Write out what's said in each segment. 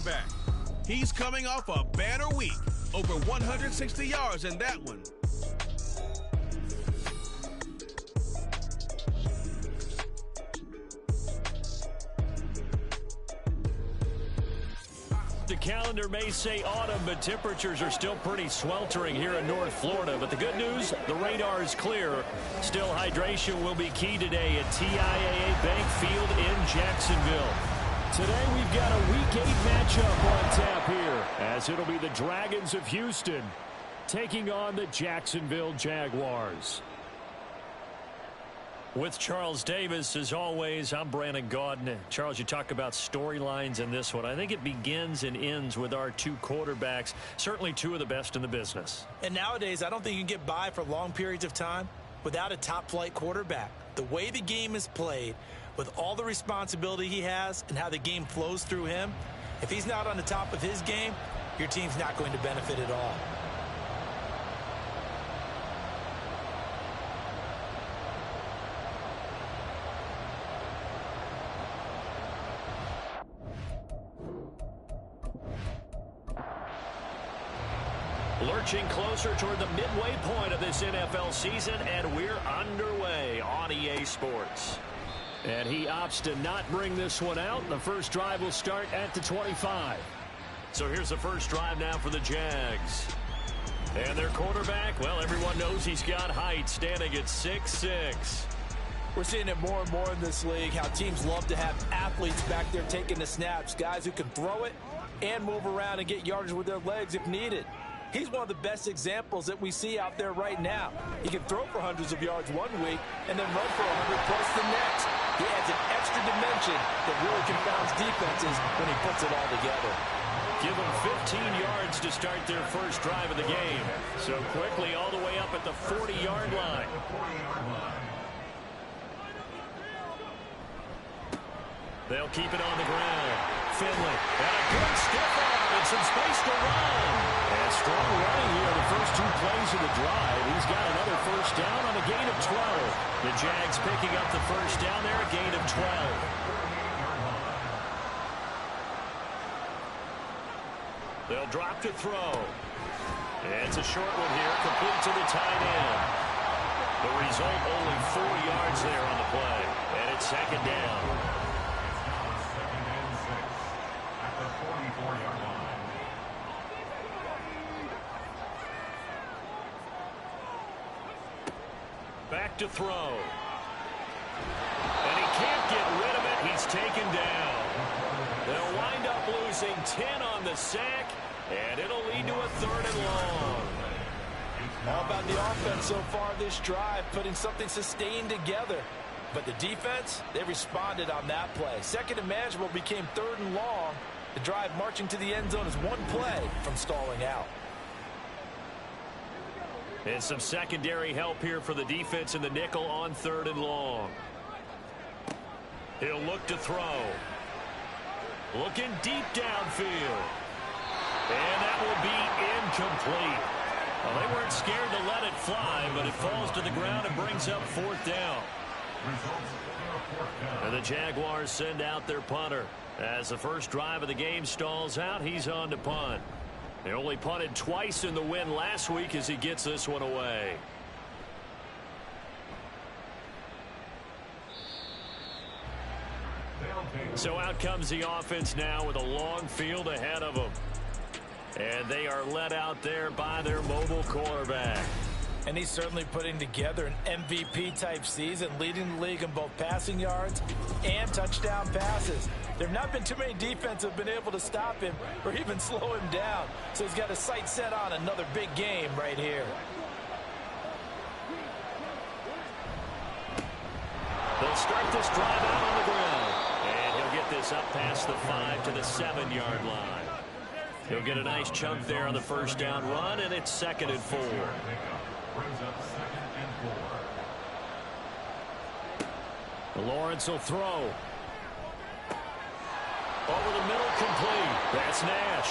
back. He's coming off a banner week. Over 160 yards in that one. The calendar may say autumn, but temperatures are still pretty sweltering here in North Florida. But the good news, the radar is clear. Still, hydration will be key today at TIAA Bank Field in Jacksonville. Today we've got a Week 8 matchup on tap here, as it'll be the Dragons of Houston taking on the Jacksonville Jaguars. With Charles Davis, as always, I'm Brandon Gaudin. Charles, you talk about storylines in this one. I think it begins and ends with our two quarterbacks, certainly two of the best in the business. And nowadays, I don't think you can get by for long periods of time without a top-flight quarterback. The way the game is played, with all the responsibility he has and how the game flows through him, if he's not on the top of his game, your team's not going to benefit at all. Lurching closer toward the midway point of this NFL season, and we're underway on EA Sports. And he opts to not bring this one out. The first drive will start at the 25. So here's the first drive now for the Jags. And their quarterback, well, everyone knows he's got height, standing at 6'6". We're seeing it more and more in this league, how teams love to have athletes back there taking the snaps, guys who can throw it and move around and get yardage with their legs if needed. He's one of the best examples that we see out there right now. He can throw for hundreds of yards one week and then run for 100 plus the next. He adds an extra dimension that really confounds defenses when he puts it all together. Give them 15 yards to start their first drive of the game. So quickly all the way up at the 40-yard line. They'll keep it on the ground. Finley, and a good stiff arm and some space to run. And strong running here the first two plays of the drive. He's got another first down on a gain of 12. The Jags picking up the first down there, a gain of 12. They'll drop to throw. It's a short one here, complete to the tight end. The result, only 4 yards there on the play. And it's second down. Back to throw. And he can't get rid of it. He's taken down. They'll wind up losing 10 on the sack, and it'll lead to a third and long. All about the offense so far this drive, putting something sustained together. But the defense, they responded on that play. Second and manageable became third and long. The drive marching to the end zone is one play from stalling out. And some secondary help here for the defense in the nickel on third and long. He'll look to throw. Looking deep downfield. And that will be incomplete. Well, they weren't scared to let it fly, but it falls to the ground and brings up fourth down. And the Jaguars send out their punter. As the first drive of the game stalls out, he's on to punt. They only punted twice in the win last week as he gets this one away. So out comes the offense now with a long field ahead of them. And they are led out there by their mobile quarterback. And he's certainly putting together an MVP-type season, leading the league in both passing yards and touchdown passes. There have not been too many defenses that have been able to stop him or even slow him down. So he's got his sights set on another big game right here. They'll start this drive out on the ground. And he'll get this up past the 5 to the 7-yard line. He'll get a nice chunk there on the first down run, and it's 2nd and 4. Lawrence will throw. Over the middle, complete. That's Nash.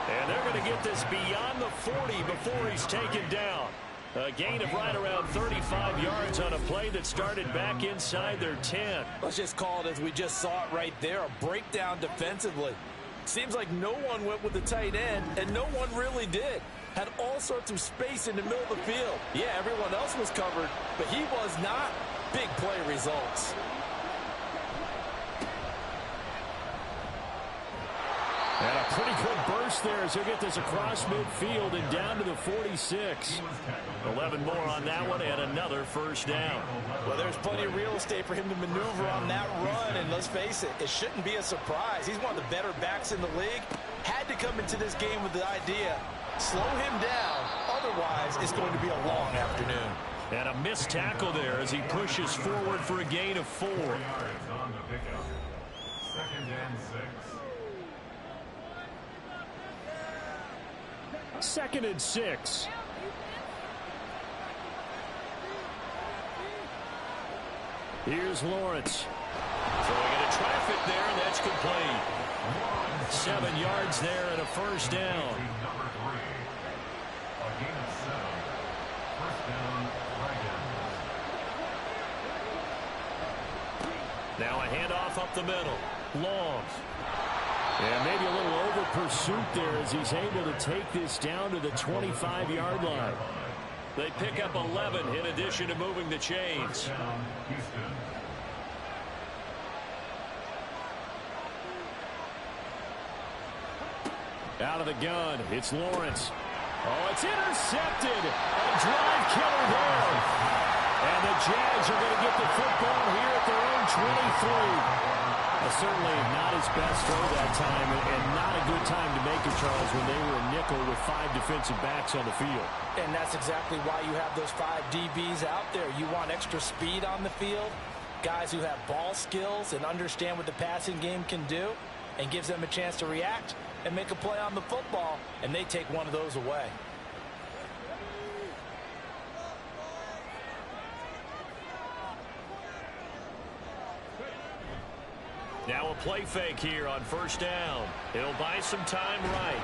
And they're going to get this beyond the 40 before he's taken down. A gain of right around 35 yards on a play that started back inside their 10. Let's just call it as we just saw it right there, a breakdown defensively. Seems like no one went with the tight end, and no one really did. Had all sorts of space in the middle of the field. Yeah, everyone else was covered, but he was not. Big play results. And a pretty good burst there as he'll get this across midfield and down to the 46. 11 more on that one and another first down. Well, there's plenty of real estate for him to maneuver on that run, and let's face it, it shouldn't be a surprise. He's one of the better backs in the league. Had to come into this game with the idea, slow him down, otherwise it's going to be a long afternoon. And a missed tackle there as he pushes forward for a gain of 4. Second and 6. Here's Lawrence. Throwing into traffic there, and that's complete. 7 yards there and a first down. Now a handoff up the middle. Long. And maybe a little over pursuit there as he's able to take this down to the 25-yard line. They pick up 11 in addition to moving the chains. Out of the gun, it's Lawrence. Oh, it's intercepted. A drive killer there. And the Jags are going to get the football here at their own 23. Certainly not his best throw that time, and not a good time to make it, Charles, when they were a nickel with 5 defensive backs on the field. And that's exactly why you have those 5 DBs out there. You want extra speed on the field, guys who have ball skills and understand what the passing game can do, and gives them a chance to react and make a play on the football, and they take one of those away. Now a play fake here on first down. It'll buy some time right.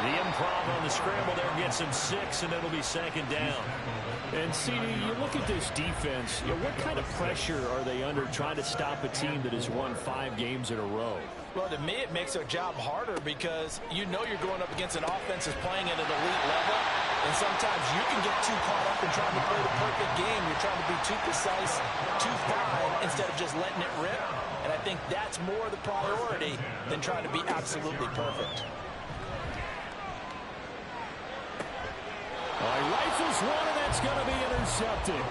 The improv on the scramble there gets him 6, and it'll be second down. And, CD, you look at this defense, what kind of pressure are they under trying to stop a team that has won 5 games in a row? Well, to me, it makes their job harder because you know you're going up against an offense that's playing at an elite level, and sometimes you can get too caught up in trying to play the perfect game. You're trying to be too precise, too fine, instead of just letting it rip. And I think that's more the priority than trying to be absolutely perfect. He rifles one, and that's going to be intercepted.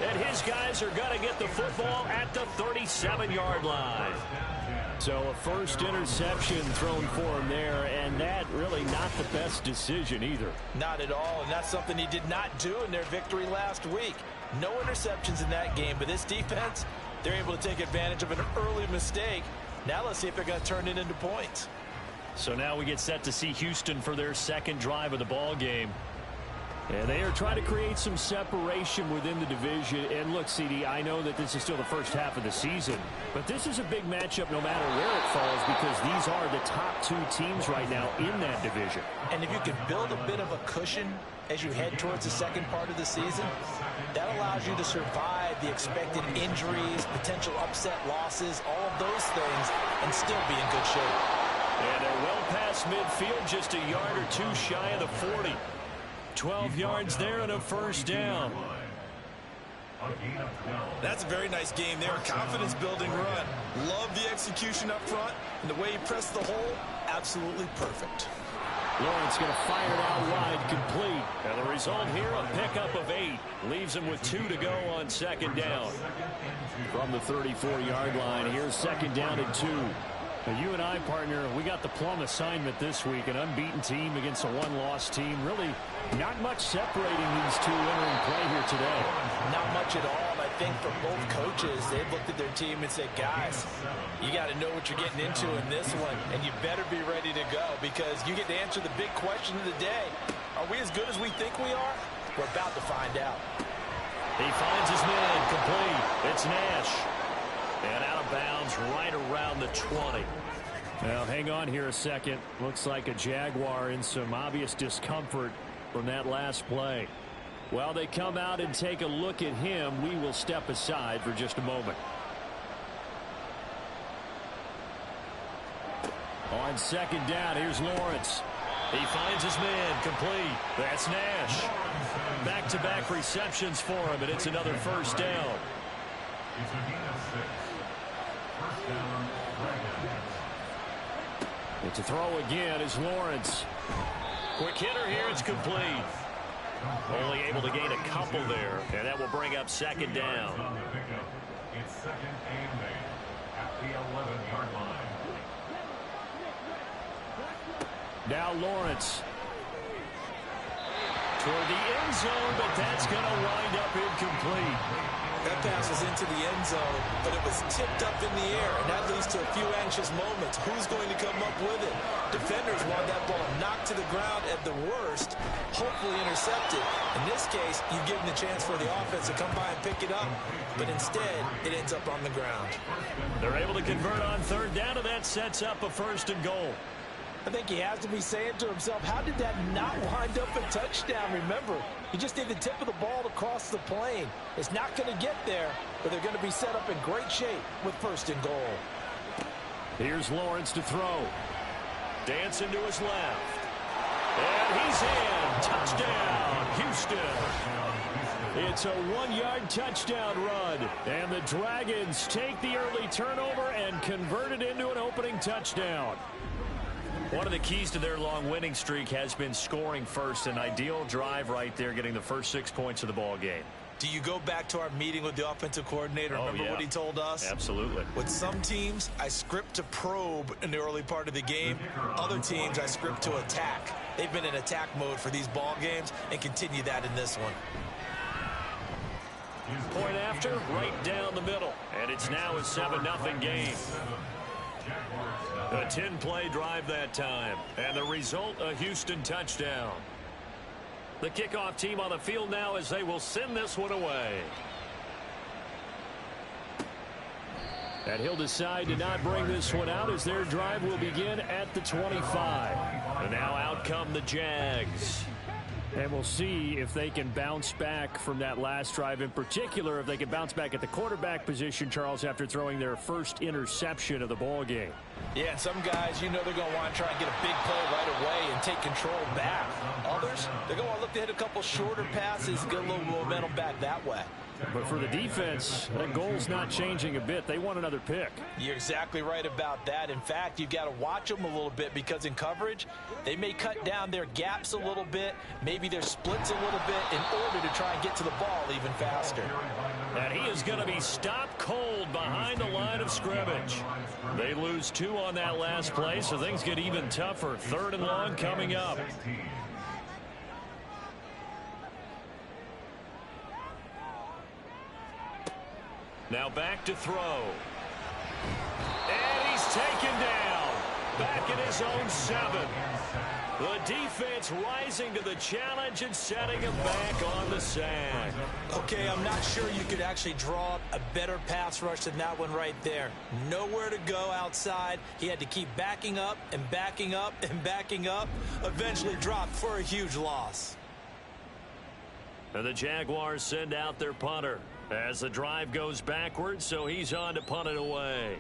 And his guys are going to get the football at the 37-yard line. So a first interception thrown for him there, and that really not the best decision either. Not at all, and that's something he did not do in their victory last week. No interceptions in that game, but this defense, they're able to take advantage of an early mistake. Now let's see if they're going to turn it into points. So now we get set to see Houston for their second drive of the ball game. And they are trying to create some separation within the division. And look, CD, I know that this is still the first half of the season, but this is a big matchup no matter where it falls because these are the top 2 teams right now in that division. And if you can build a bit of a cushion as you head towards the second part of the season, that allows you to survive the expected injuries, potential upset losses, all of those things, and still be in good shape. And they're well past midfield, just a yard or 2 shy of the 40. 12 yards there and a first down. That's a very nice game there. Confidence-building run. Love the execution up front, and the way he pressed the hole, absolutely perfect. Lawrence going to fire it out wide, complete. And the result here, a pickup of 8. Leaves him with 2 to go on second down. From the 34-yard line, here's second down and 2. Now, you and I, partner, we got the plum assignment this week. An unbeaten team against a 1-loss team. Really not much separating these two entering play here today. Not much at all. And I think for both coaches, they've looked at their team and said, guys, you got to know what you're getting into in this one, and you better be ready to go because you get to answer the big question of the day. Are we as good as we think we are? We're about to find out. He finds his man, complete. It's Nash. And out of bounds right around the 20. Now, hang on here a second. Looks like a Jaguar in some obvious discomfort from that last play. While they come out and take a look at him, we will step aside for just a moment. On second down, here's Lawrence. He finds his man, complete. That's Nash. Back-to-back receptions for him, and it's another first down. It's a throw again is Lawrence. Quick hitter here, it's complete. Only able to gain a couple there, and that will bring up second down. It's second and 8 at the 11-yard line. Now Lawrence. Toward the end zone, but that's going to wind up incomplete. That pass was into the end zone, but it was tipped up in the air, and that leads to a few anxious moments. Who's going to come up with it? Defenders want that ball knocked to the ground at the worst, hopefully intercepted. In this case, you've given the chance for the offense to come by and pick it up, but instead, it ends up on the ground. They're able to convert on third down, and that sets up a first and goal. I think he has to be saying to himself, how did that not wind up a touchdown? Remember, he just need the tip of the ball to cross the plane. It's not going to get there, but they're going to be set up in great shape with first and goal. Here's Lawrence to throw. Dancing to his left. And he's in. Touchdown, Houston. It's a 1-yard touchdown run. And the Dragons take the early turnover and convert it into an opening touchdown. One of the keys to their long winning streak has been scoring first. An ideal drive right there, getting the first 6 points of the ball game. Do you go back to our meeting with the offensive coordinator? Remember what he told us? Absolutely. With some teams, I script to probe in the early part of the game. Other teams, I script to attack. They've been in attack mode for these ball games and continue that in this one. Point after, right down the middle. And it's now a 7-0 game. A 10-play drive that time. And the result, a Houston touchdown. The kickoff team on the field now as they will send this one away. And he'll decide to not bring this one out as their drive will begin at the 25. And now out come the Jags. And we'll see if they can bounce back from that last drive. In particular, if they can bounce back at the quarterback position, Charles, after throwing their first interception of the ball game. Yeah, some guys, you know they're going to want to try and get a big play right away and take control back. Others, they're going to want to look to hit a couple shorter passes, get a little momentum back that way. But for the defense, that goal's not changing a bit. They want another pick. You're exactly right about that. In fact, you've got to watch them a little bit because in coverage, they may cut down their gaps a little bit, maybe their splits a little bit in order to try and get to the ball even faster. And he is going to be stopped cold behind the line of scrimmage. They lose 2 on that last play, so things get even tougher. 3rd and long coming up. Now back to throw. And he's taken down. Back in his own 7. The defense rising to the challenge and setting him back on the sack. Okay, I'm not sure you could actually draw up a better pass rush than that one right there. Nowhere to go outside. He had to keep backing up and backing up and backing up. Eventually dropped for a huge loss. And the Jaguars send out their punter as the drive goes backwards, so he's on to punt it away.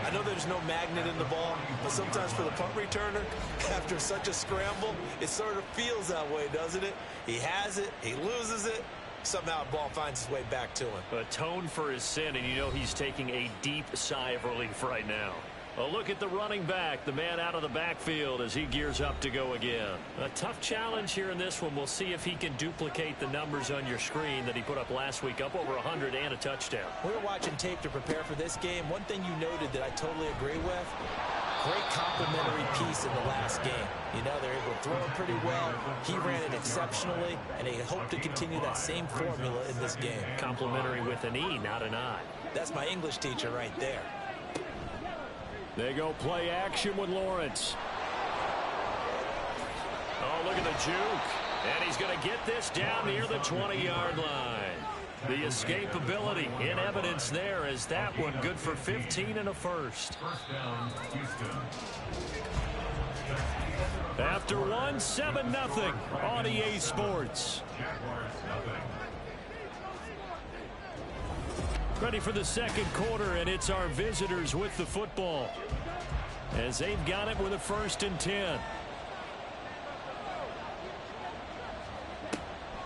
I know there's no magnet in the ball, but sometimes for the punt returner, after such a scramble, it sort of feels that way, doesn't it? He has it, he loses it. Somehow the ball finds its way back to him. Atone for his sin, and you know he's taking a deep sigh of relief right now. A look at the running back, the man out of the backfield as he gears up to go again. A tough challenge here in this one. We'll see if he can duplicate the numbers on your screen that he put up last week, up over 100 and a touchdown. We were watching tape to prepare for this game. One thing you noted that I totally agree with, great complimentary piece in the last game. You know, they're able to throw it pretty well. He ran it exceptionally, and they hope to continue that same formula in this game. Complimentary with an E, not an I. That's my English teacher right there. They go play action with Lawrence. Oh, look at the juke. And he's going to get this down near the 20-yard line. The escapability in evidence there as that one good for 15 and a first. First down, Houston. After one, 7-0 on EA Sports. Ready for the second quarter, and it's our visitors with the football as they've got it with a 1st and 10.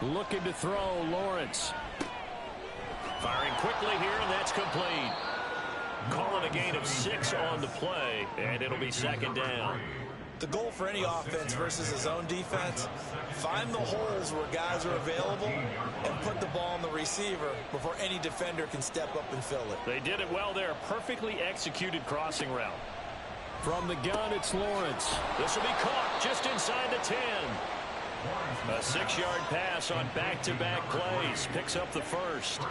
Looking to throw, Lawrence. Firing quickly here, and that's complete. Calling a gain of 6 on the play, and it'll be 2nd down. The goal for any offense versus his own defense, find the holes where guys are available and put the ball on the receiver before any defender can step up and fill it. They did it well there. Perfectly executed crossing route. From the gun, it's Lawrence. This will be caught just inside the 10. A 6-yard pass on back-to-back plays. Picks up the 1st.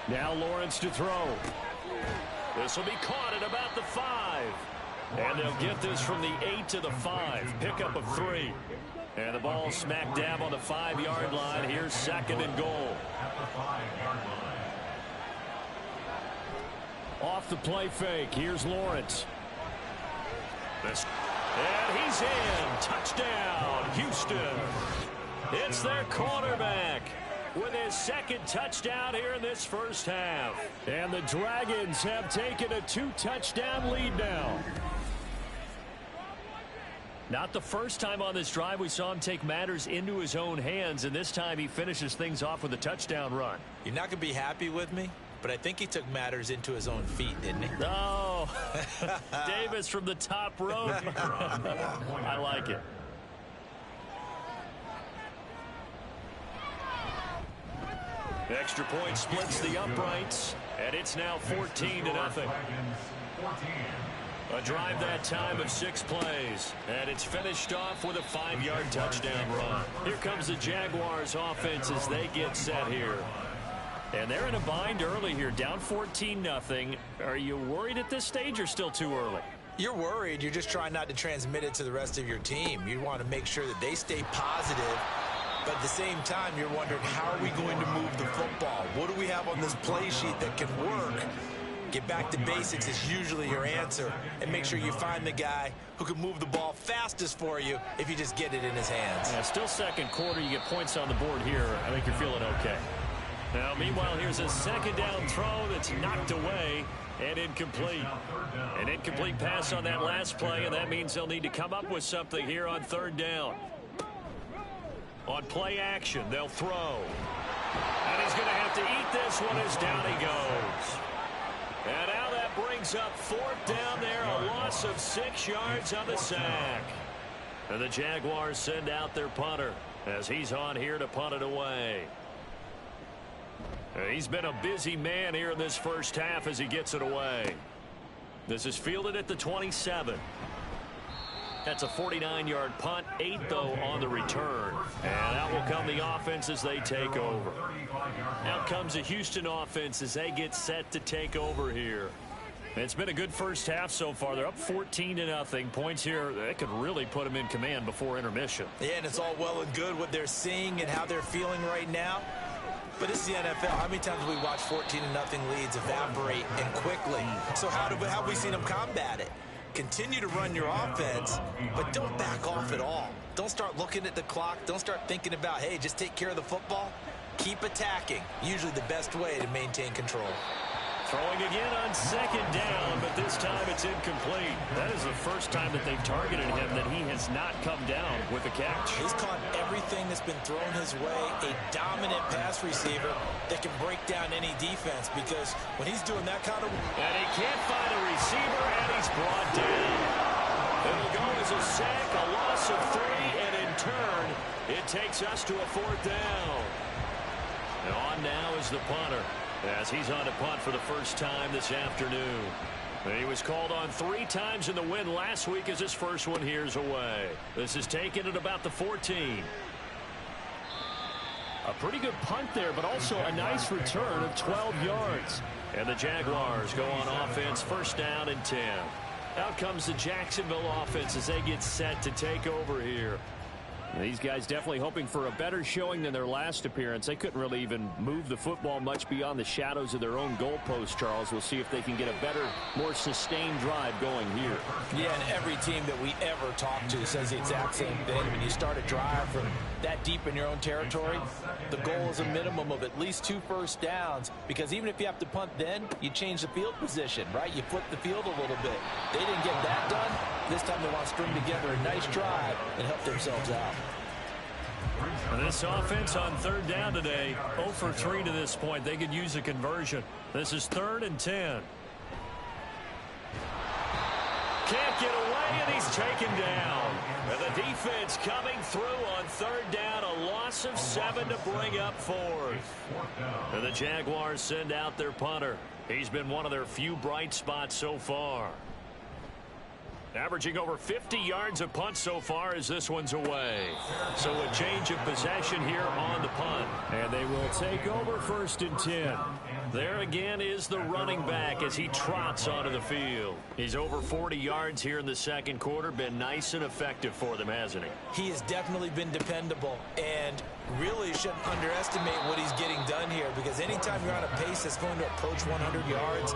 Now Lawrence to throw. This will be caught at about the 5. And they'll get this from the 8 to the 5. Pickup of 3. And the ball smack dab on the 5-yard line. Here's 2nd and goal. Off the play fake. Here's Lawrence. And he's in. Touchdown, Houston. It's their quarterback with his 2nd touchdown here in this first half. And the Dragons have taken a 2-touchdown lead now. Not the first time on this drive we saw him take matters into his own hands, and this time he finishes things off with a touchdown run. You're not going to be happy with me, but I think he took matters into his own feet, didn't he? Oh, Davis from the top rope. I like it. Extra point splits the uprights, and it's now 14-0. A drive that time of 6 plays, and it's finished off with a 5-yard touchdown run. Here comes the Jaguars offense as they get set here. And they're in a bind early here, down 14-0. Are you worried at this stage or still too early? You're worried. You're just trying not to transmit it to the rest of your team. You want to make sure that they stay positive. But at the same time, you're wondering, how are we going to move the football? What do we have on this play sheet that can work? Get back to basics is usually your answer. And make sure you find the guy who can move the ball fastest for you if you just get it in his hands. Yeah, still second quarter. You get points on the board here. I think you're feeling okay. Now, meanwhile, here's a 2nd down throw that's knocked away and incomplete. An incomplete pass on that last play, and that means they'll need to come up with something here on 3rd down. On play action, they'll throw. And he's going to have to eat this one as down he goes. And now that brings up 4th down there, a loss of 6 yards on the sack. And the Jaguars send out their punter as he's on here to punt it away. He's been a busy man here in this first half as he gets it away. This is fielded at the 27. That's a 49-yard punt, 8, though, on the return. And out will come the offense as they take over. Out comes the Houston offense as they get set to take over here. It's been a good first half so far. They're up 14-0. Points here, that could really put them in command before intermission. Yeah, and it's all well and good what they're seeing and how they're feeling right now. But it's the NFL. How many times have we watched 14-0 leads evaporate and quickly? So how have we seen them combat it? Continue to run your offense, but don't back off at all. Don't start looking at the clock. Don't start thinking about, hey, just take care of the football. Keep attacking. Usually the best way to maintain control. Throwing again on 2nd down, but this time it's incomplete. That is the first time that they've targeted him that he has not come down with a catch. He's caught everything that's been thrown his way. A dominant pass receiver that can break down any defense, because when he's doing that kind of... And he can't find a receiver, and he's brought down. It'll go as a sack, a loss of 3, and in turn, it takes us to a 4th down. And on now is the punter, as he's on to punt for the first time this afternoon. He was called on 3 times in the win last week as his first one here's away. This is taken at about the 14. A pretty good punt there, but also a nice return of 12 yards. And the Jaguars go on offense, 1st down and 10. Out comes the Jacksonville offense as they get set to take over here. These guys definitely hoping for a better showing than their last appearance. They couldn't really even move the football much beyond the shadows of their own goalpost, Charles. We'll see if they can get a better, more sustained drive going here. Yeah, and every team that we ever talk to says the exact same thing. When you start a drive from that deep in your own territory, the goal is a minimum of at least 2 first downs, because even if you have to punt then, you change the field position, right? You flip the field a little bit. They didn't get that done. This time they want to string together a nice drive and help themselves out. This offense on 3rd down today, 0 for 3 to this point. They could use a conversion. This is 3rd and 10. Can't get away, and he's taken down. And the defense coming through on 3rd down, a loss of 7 to bring up 4th. And the Jaguars send out their punter. He's been one of their few bright spots so far. Averaging over 50 yards a punt so far as this one's away. So a change of possession here on the punt. And they will take over 1st and 10. There again is the running back as he trots onto the field. He's over 40 yards here in the 2nd quarter. Been nice and effective for them, hasn't he? He has definitely been dependable, and really shouldn't underestimate what he's getting done here, because anytime you're on a pace that's going to approach 100 yards,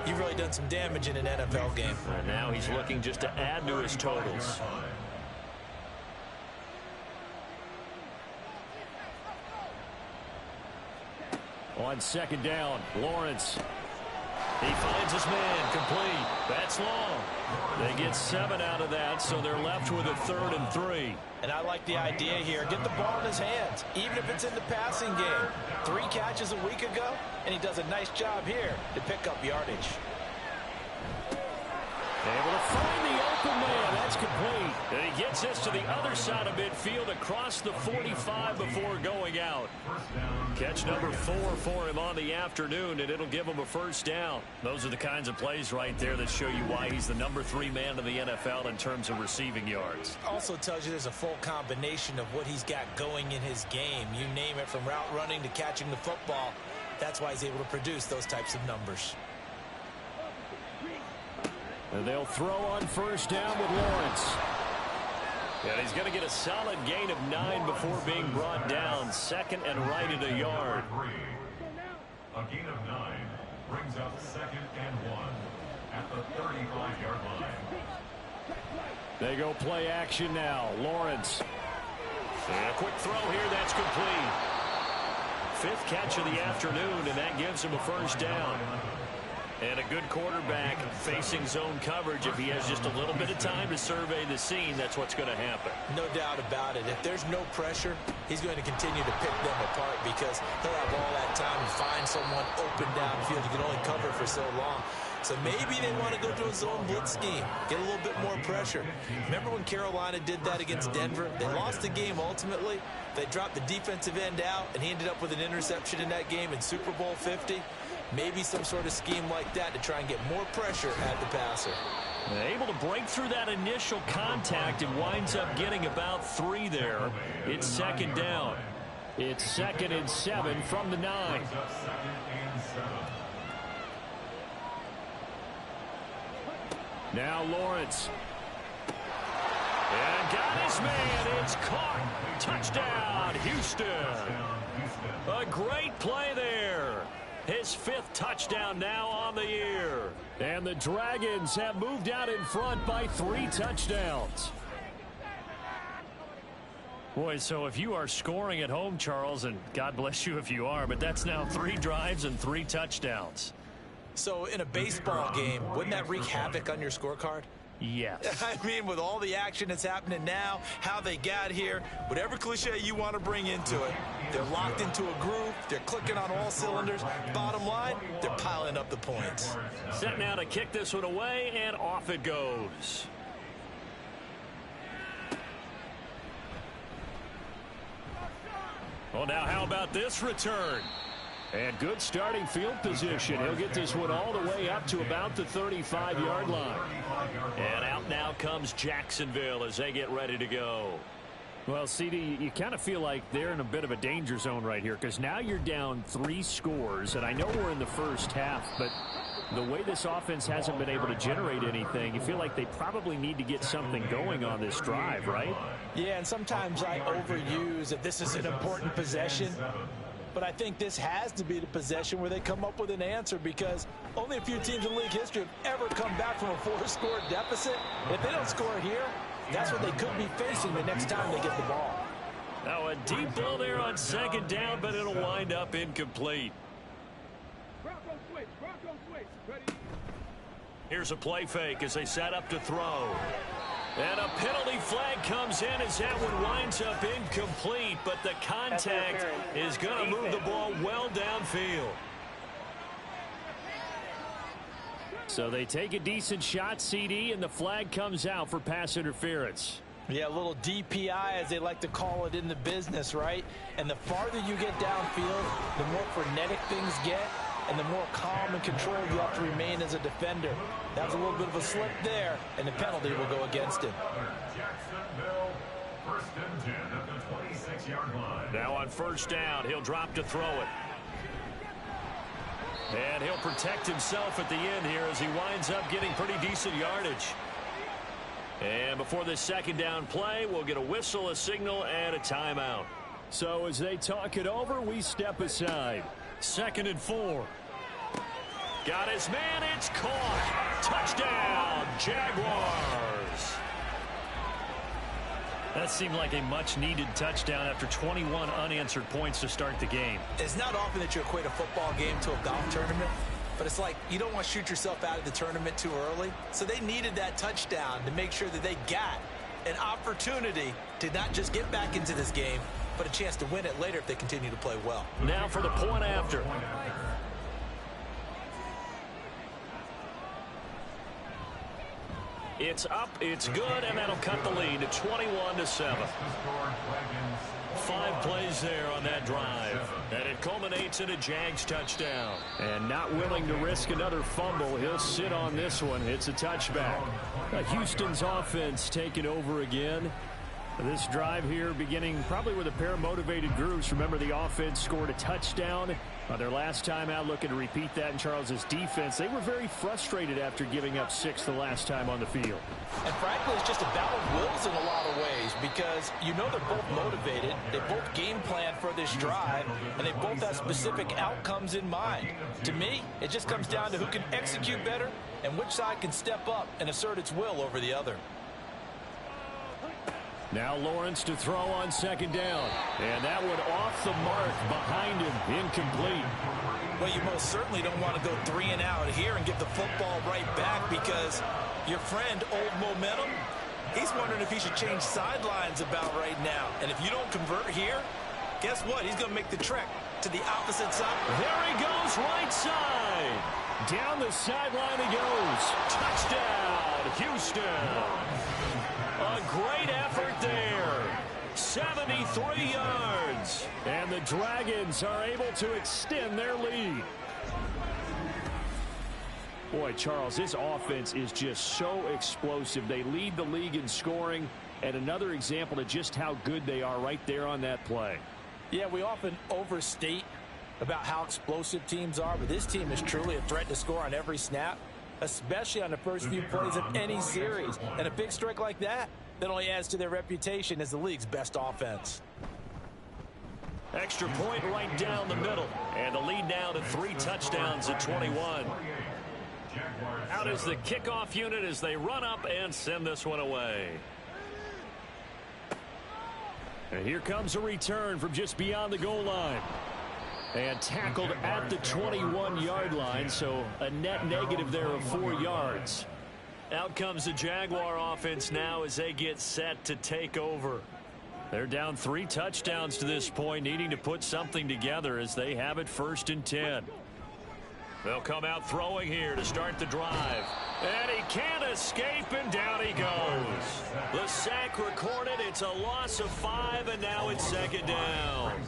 you've really done some damage in an NFL game. And now he's looking just to add to his totals. On 2nd down, Lawrence. He finds his man, complete. That's long. They get 7 out of that, so they're left with a 3rd and 3. And I like the idea here. Get the ball in his hands, even if it's in the passing game. 3 catches a week ago, and he does a nice job here to pick up yardage. Able to find the open man. That's complete. And he gets this to the other side of midfield across the 45 before going out. Catch number 4 for him on the afternoon, and it'll give him a 1st down. Those are the kinds of plays right there that show you why he's the number 3 man in the NFL in terms of receiving yards. Also tells you there's a full combination of what he's got going in his game. You name it, from route running to catching the football. That's why he's able to produce those types of numbers. And they'll throw on 1st down with Lawrence. And he's going to get a solid gain of 9 before being brought down. 2nd and right at a yard. A gain of 9 brings up 2nd and 1 at the 35-yard line. They go play action now. Lawrence. And a quick throw here. That's complete. 5th catch of the afternoon, and that gives him a 1st down. And a good quarterback facing zone coverage. If he has just a little bit of time to survey the scene, that's what's going to happen. No doubt about it. If there's no pressure, he's going to continue to pick them apart, because he'll have all that time to find someone open downfield. You can only cover for so long. So maybe they want to go to a zone blitz scheme, get a little bit more pressure. Remember when Carolina did that against Denver? They lost the game ultimately. They dropped the defensive end out, and he ended up with an interception in that game in Super Bowl 50. Maybe some sort of scheme like that to try and get more pressure at the passer. Able to break through that initial contact and winds up getting about 3 there. It's 2nd down. It's 2nd and 7 from the 9. Now Lawrence. And got his man. It's caught. Touchdown, Houston. A great play there. His 5th touchdown now on the year. And the Dragons have moved out in front by 3 touchdowns. Boy, so if you are scoring at home, Charles, and God bless you if you are, but that's now 3 drives and 3 touchdowns. So in a baseball game, wouldn't that wreak havoc on your scorecard? Yes. I mean, with all the action that's happening now, how they got here, whatever cliche you want to bring into it, they're locked into a groove, they're clicking on all cylinders. Bottom line, they're piling up the points. Set now to kick this one away, and off it goes. Well, now how about this return? And good starting field position. He'll get this one all the way up to about the 35-yard line. And out now comes Jacksonville as they get ready to go. Well, CD, you kind of feel like they're in a bit of a danger zone right here, because now you're down 3 scores, and I know we're in the first half, but The way this offense hasn't been able to generate anything, you feel like they probably need to get something going on this drive, right? Yeah, and sometimes I overuse that this is an important possession. But I think this has to be the possession where they come up with an answer, because only a few teams in league history have ever come back from a 4-score deficit. If they don't score here, that's what they could be facing the next time they get the ball. Now a deep ball there on second down, but it'll wind up incomplete. Here's a play fake as they set up to throw. And a penalty flag comes in as that one winds up incomplete, but the contact is going to move the ball well downfield. So they take a decent shot, CD, and the flag comes out for pass interference. Yeah, a little DPI, as they like to call it in the business, right? And the farther you get downfield, the more frenetic things get, and the more calm and controlled you have to remain as a defender. That was a little bit of a slip there, and the penalty will go against him. Jacksonville, 1st and 10 at the 26-yard line. Now on first down, he'll drop to throw it. And he'll protect himself at the end here as he winds up getting pretty decent yardage. And before this second down play, we'll get a whistle, a signal, and a timeout. So as they talk it over, we step aside. 2nd and 4. Got his man, it's caught. Touchdown, Jaguars. That seemed like a much-needed touchdown after 21 unanswered points to start the game. It's not often that you equate a football game to a golf tournament, but it's like you don't want to shoot yourself out of the tournament too early. So they needed that touchdown to make sure that they got an opportunity to not just get back into this game, but a chance to win it later if they continue to play well. Now for the point after. It's up, it's good, and that'll cut the lead to 21-7. 5 plays there on that drive, and it culminates in a Jags touchdown. And not willing to risk another fumble, he'll sit on this one. It's a touchback. Houston's offense taking over again. This drive here beginning probably with a pair of motivated groups. Remember, the offense scored a touchdown their last time out, looking to repeat that in Charles's defense. They were very frustrated after giving up 6 the last time on the field. And frankly, it's just a battle of wills in a lot of ways, because you know they're both motivated. They both game plan for this drive, and they both have specific outcomes in mind. To me, it just comes down to who can execute better and which side can step up and assert its will over the other. Now Lawrence to throw on second down. And that one off the mark behind him. Incomplete. Well, you most certainly don't want to go 3 and out here and give the football right back, because your friend, Old Momentum, he's wondering if he should change sidelines about right now. And if you don't convert here, guess what? He's going to make the trek to the opposite side. There he goes, right side. Down the sideline he goes. Touchdown, Houston. A great effort there. 73 yards. And the Dragons are able to extend their lead. Boy, Charles, this offense is just so explosive. They lead the league in scoring, and another example of just how good they are right there on that play. Yeah, we often overstate about how explosive teams are, but this team is truly a threat to score on every snap, especially on the first few plays of any series. And a big strike like that only adds to their reputation as the league's best offense. Extra point right down the middle. And the lead now to 3 touchdowns at 21. Out is the kickoff unit as they run up and send this one away. And here comes a return from just beyond the goal line. And tackled at the 21-yard line, so a net negative there of 4 yards. Out comes the Jaguar offense now as they get set to take over. They're down 3 touchdowns to this point, needing to put something together as they have it 1st and 10. They'll come out throwing here to start the drive. And he can't escape, and down he goes. The sack recorded. It's a loss of 5, and now it's second down.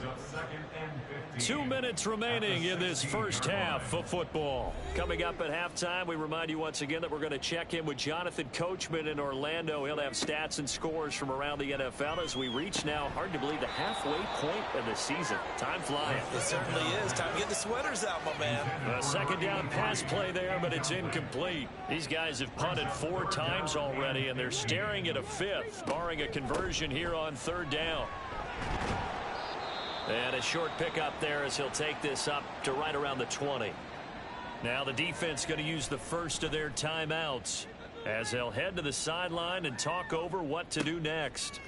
2 minutes remaining in this first half of football. Coming up at halftime, we remind you once again that we're going to check in with Jonathan Coachman in Orlando. He'll have stats and scores from around the NFL as we reach now, hard to believe, the halfway point of the season. Time flying. It certainly is. Time to get the sweaters out, my man. A second down pass play there, but it's incomplete. These guys have punted 4 times already, and they're staring at a 5th, barring a conversion here on third down. And a short pickup there as he'll take this up to right around the 20. Now the defense going to use the first of their timeouts as they'll head to the sideline and talk over what to do next.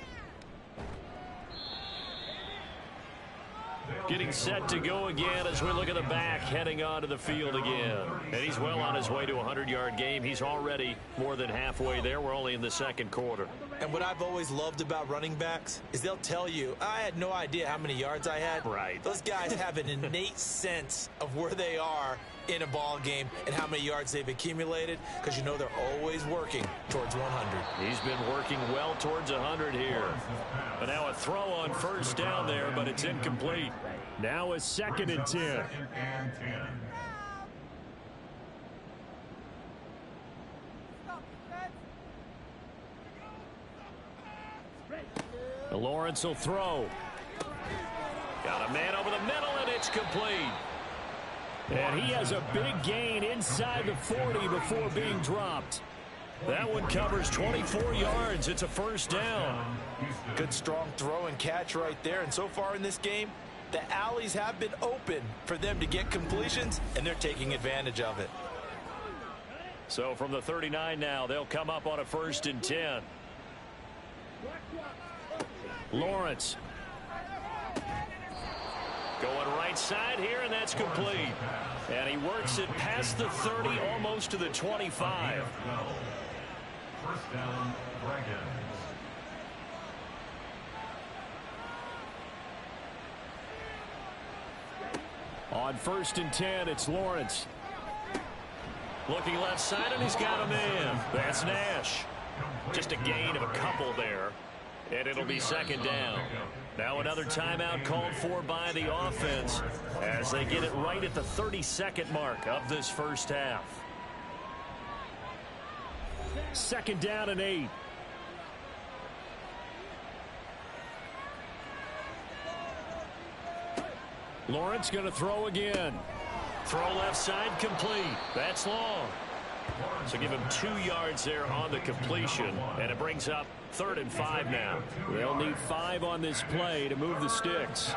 Getting set to go again as we look at the back heading onto the field again. And he's well on his way to a 100-yard game. He's already more than halfway there. We're only in the second quarter. And what I've always loved about running backs is they'll tell you, I had no idea how many yards I had. Right. Those guys have an innate sense of where they are in a ball game and how many yards they've accumulated, because you know they're always working towards 100. He's been working well towards 100 here. But now a throw on first down there, but it's incomplete. Now a 2nd and 10. Lawrence will throw. Got a man over the middle, and it's complete. And he has a big gain inside the 40 before being dropped. That one covers 24 yards. It's a first down. Good strong throw and catch right there. And so far in this game, the alleys have been open for them to get completions, and they're taking advantage of it. So from the 39 now, they'll come up on a 1st and 10. Lawrence. Going right side here, and that's complete. And he works it past the 30, almost to the 25. First down, Dragons. On 1st and 10, it's Lawrence. Looking left side, and he's got a man. That's Nash. Just a gain of a couple there. And it'll be second down. Now another timeout called for by the offense as they get it right at the 32nd mark of this first half. 2nd down and 8. Lawrence going to throw again. Throw left side complete. That's long. So give him 2 yards there on the completion, and it brings up 3rd and 5 now. They'll need 5 on this play to move the sticks.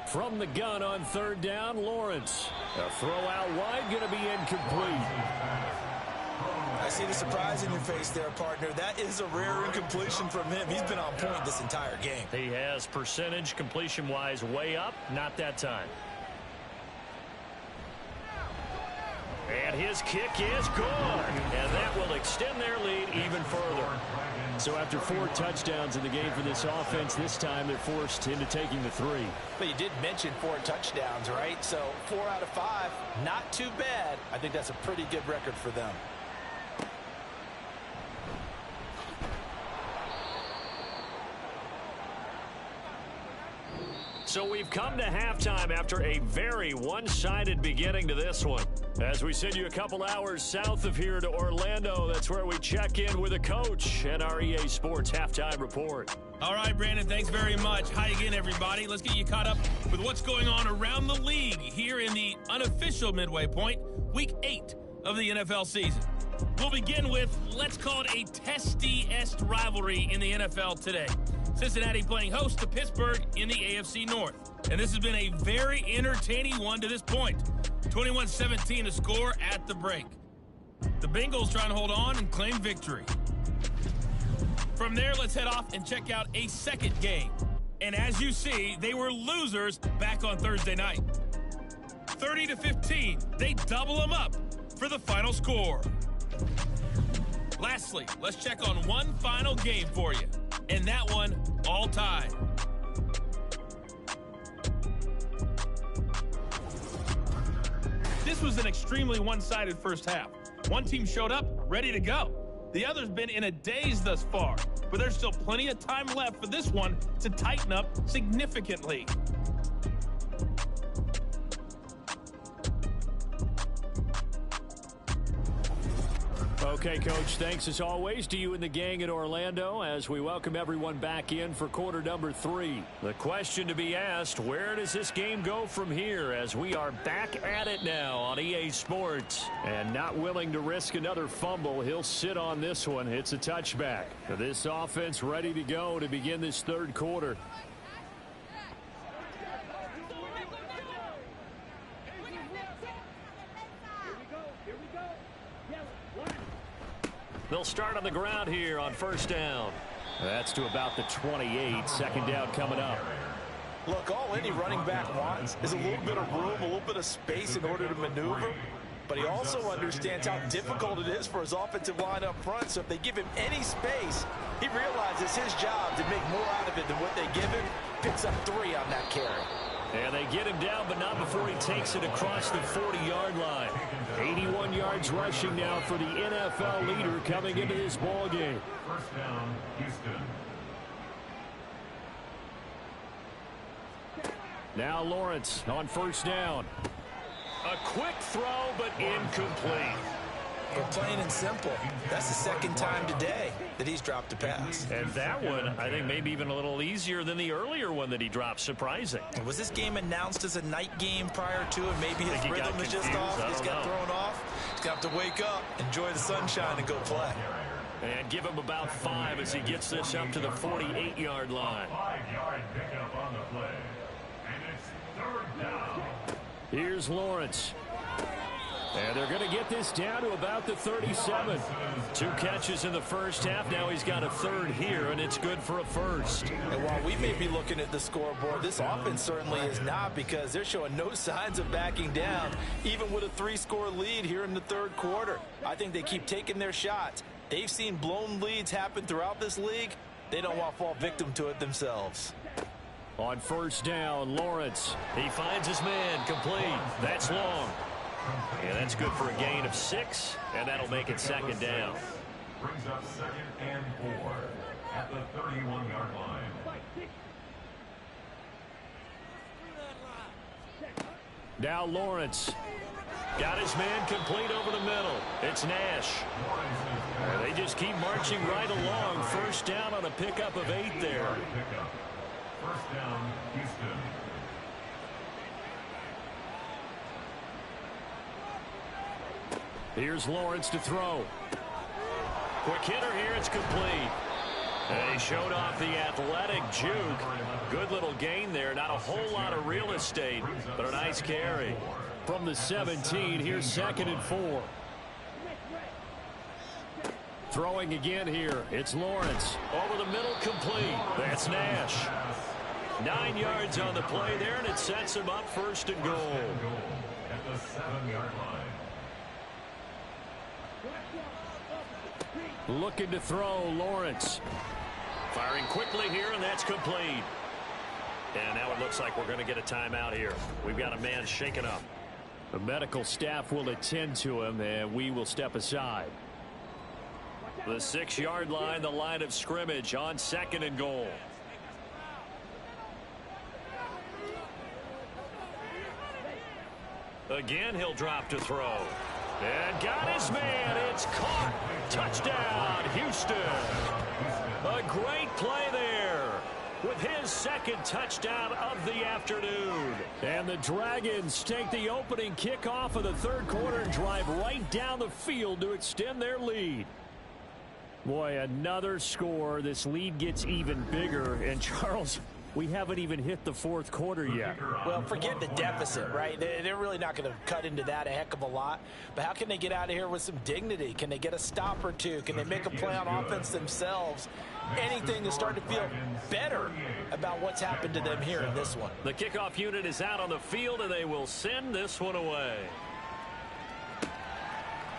From the gun on 3rd down, Lawrence. A throw out wide, going to be incomplete. I see the surprise in your face there, partner. That is a rare incompletion from him. He's been on point this entire game. He has percentage completion-wise way up, not that time. And his kick is good. And that will extend their lead even further. So after 4 touchdowns in the game for this offense, this time they're forced into taking the 3. But you did mention 4 touchdowns, right? So 4 out of 5, not too bad. I think that's a pretty good record for them. So we've come to halftime after a very one-sided beginning to this one. As we send you a couple hours south of here to Orlando, that's where we check in with a coach and our EA Sports Halftime Report. All right, Brandon, thanks very much. Hi again, everybody. Let's get you caught up with what's going on around the league here in the unofficial midway point, Week 8 of the NFL season. We'll begin with, let's call it a testy-est rivalry in the NFL today. Cincinnati playing host to Pittsburgh in the AFC North. And this has been a very entertaining one to this point. 21-17 to score at the break. The Bengals trying to hold on and claim victory. From there, let's head off and check out a second game. And as you see, they were losers back on Thursday night. 30-15, they double them up for the final score. Lastly, let's check on one final game for you. And that one, all tied. This was an extremely one-sided first half. One team showed up ready to go. The other's been in a daze thus far, but there's still plenty of time left for this one to tighten up significantly. Okay, Coach, thanks as always to you and the gang in Orlando as we welcome everyone back in for quarter number 3. The question to be asked, where does this game go from here as we are back at it now on EA Sports? And not willing to risk another fumble, he'll sit on this one. It's a touchback. This offense ready to go to begin this third quarter. They'll start on the ground here on first down. That's to about the 28. Second down coming up. Look, all any running back wants is a little bit of room, a little bit of space in order to maneuver. But he also understands how difficult it is for his offensive line up front. So if they give him any space, he realizes his job to make more out of it than what they give him. Picks up 3 on that carry. And they get him down, but not before he takes it across the 40-yard line. 81 yards rushing now for the NFL leader coming into this ball game. First down, Houston. Now Lawrence on first down. A quick throw, but incomplete. But plain and simple, that's the second time today that he's dropped a pass. And that one, I think, maybe even a little easier than the earlier one that he dropped. Surprising. Was this game announced as a night game prior to it? Maybe his rhythm is just off. He's got thrown off. He's got to wake up, enjoy the sunshine, and go play. And give him about 5 as he gets this up to the 48-yard line. 5-yard pickup on the play. And it's third down. Here's Lawrence. And they're going to get this down to about the 37. 2 catches in the first half. Now he's got a third here, and it's good for a first. And while we may be looking at the scoreboard, this offense certainly is not, because they're showing no signs of backing down, even with a 3-score lead here in the third quarter. I think they keep taking their shots. They've seen blown leads happen throughout this league. They don't want to fall victim to it themselves. On first down, Lawrence. He finds his man, complete. That's long. Yeah, that's good for a gain of 6, and that'll make it second down. Brings up 2nd and 4 at the 31-yard line. Now Lawrence. Got his man complete over the middle. It's Nash. They just keep marching right along. First down on a pickup of 8 there. First down, Houston. Here's Lawrence to throw. Quick hitter here. It's complete. And he showed off the athletic juke. Good little gain there. Not a whole lot of real estate, but a nice carry. From the 17, here's 2nd and 4. Throwing again here. It's Lawrence. Over the middle, complete. That's Nash. 9 yards on the play there, and it sets him up first and goal. At the 7-yard line. Looking to throw, Lawrence. Firing quickly here, and that's complete. And now it looks like we're going to get a timeout here. We've got a man shaken up. The medical staff will attend to him, and we will step aside. The 6-yard line, the line of scrimmage on 2nd and goal. Again, he'll drop to throw. And got his man. It's caught. Touchdown, Houston. A great play there with his 2nd touchdown of the afternoon. And the Dragons take the opening kickoff of the third quarter and drive right down the field to extend their lead. Boy, another score. This lead gets even bigger. And Charles, we haven't even hit the fourth quarter yet. Well, forget the deficit, right? They're really not going to cut into that a heck of a lot. But how can they get out of here with some dignity? Can they get a stop or two? Can they make a play on offense themselves? Anything to start to feel better about what's happened to them here in this one. The kickoff unit is out on the field, and they will send this one away.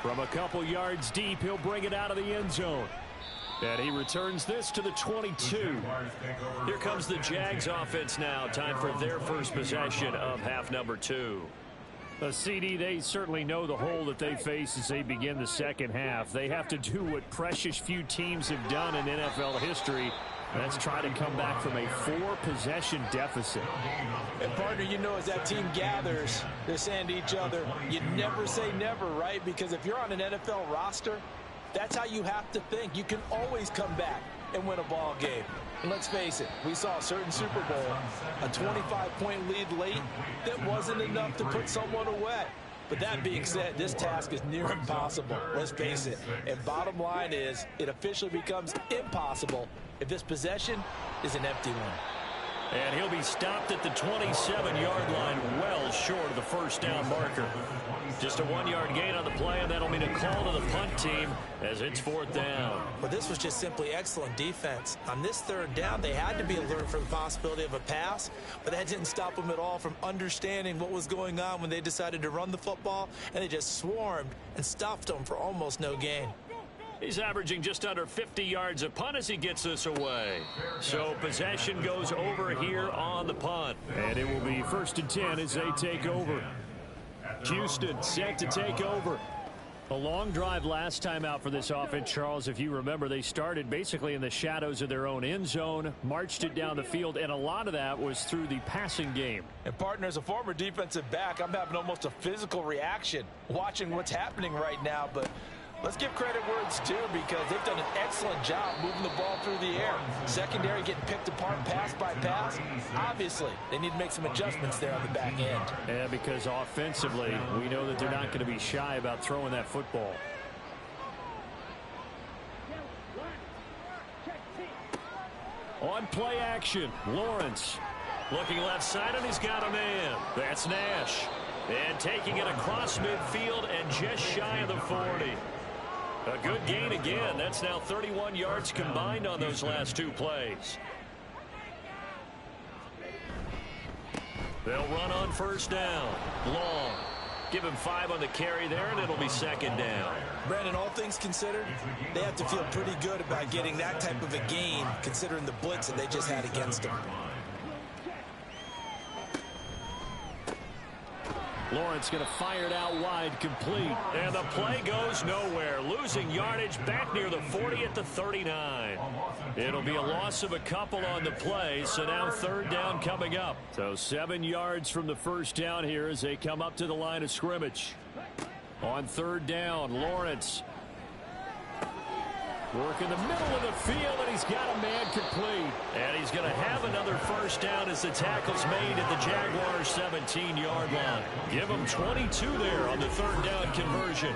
From a couple yards deep, he'll bring it out of the end zone. And he returns this to the 22. Here comes the Jags offense now. Time for their first possession of half number 2. CD, they certainly know the hole that they face as they begin the second half. They have to do what precious few teams have done in NFL history. That's try to come back from a 4-possession deficit. And partner, you know, as that team gathers, they're saying to each other, you never say never, right? Because if you're on an NFL roster, that's how you have to think. You can always come back and win a ball game. And let's face it, we saw a certain Super Bowl, a 25-point lead late that wasn't enough to put someone away. But that being said, this task is near impossible. Let's face it. And bottom line is, it officially becomes impossible if this possession is an empty one. And he'll be stopped at the 27-yard line, well short of the first down marker. Just a 1-yard gain on the play, and that'll mean a call to the punt team as it's 4th down. Well, this was just simply excellent defense. On this 3rd down, they had to be alert for the possibility of a pass, but that didn't stop them at all from understanding what was going on when they decided to run the football, and they just swarmed and stuffed them for almost no gain. He's averaging just under 50 yards a punt as he gets this away. So possession goes over here on the punt. And it will be 1st and 10 as they take over. Houston set to take over. A long drive last time out for this offense, Charles. If you remember, they started basically in the shadows of their own end zone, marched it down the field, and a lot of that was through the passing game. And partner, as a former defensive back, I'm having almost a physical reaction watching what's happening right now, but let's give credit where it's due because they've done an excellent job moving the ball through the air. Secondary getting picked apart pass by pass. Obviously, they need to make some adjustments there on the back end. Yeah, because offensively, we know that they're not going to be shy about throwing that football. On play action, Lawrence. Looking left side, and he's got a man. That's Nash. And taking it across midfield and just shy of the 40. A good gain again. That's now 31 yards combined on those last 2 plays. They'll run on 1st down. Long. Give him 5 on the carry there, and it'll be 2nd down. Brandon, all things considered, they have to feel pretty good about getting that type of a gain, considering the blitz that they just had against them. Lawrence going to fire it out wide, complete. And the play goes nowhere. Losing yardage back near the 40 at the 39. It'll be a loss of a couple on the play, so now 3rd down coming up. So 7 yards from the 1st down here as they come up to the line of scrimmage. On 3rd down, Lawrence. Work in the middle of the field, and he's got a man complete. And he's going to have another 1st down as the tackle's made at the Jaguars' 17-yard line. Give him 22 there on the 3rd down conversion.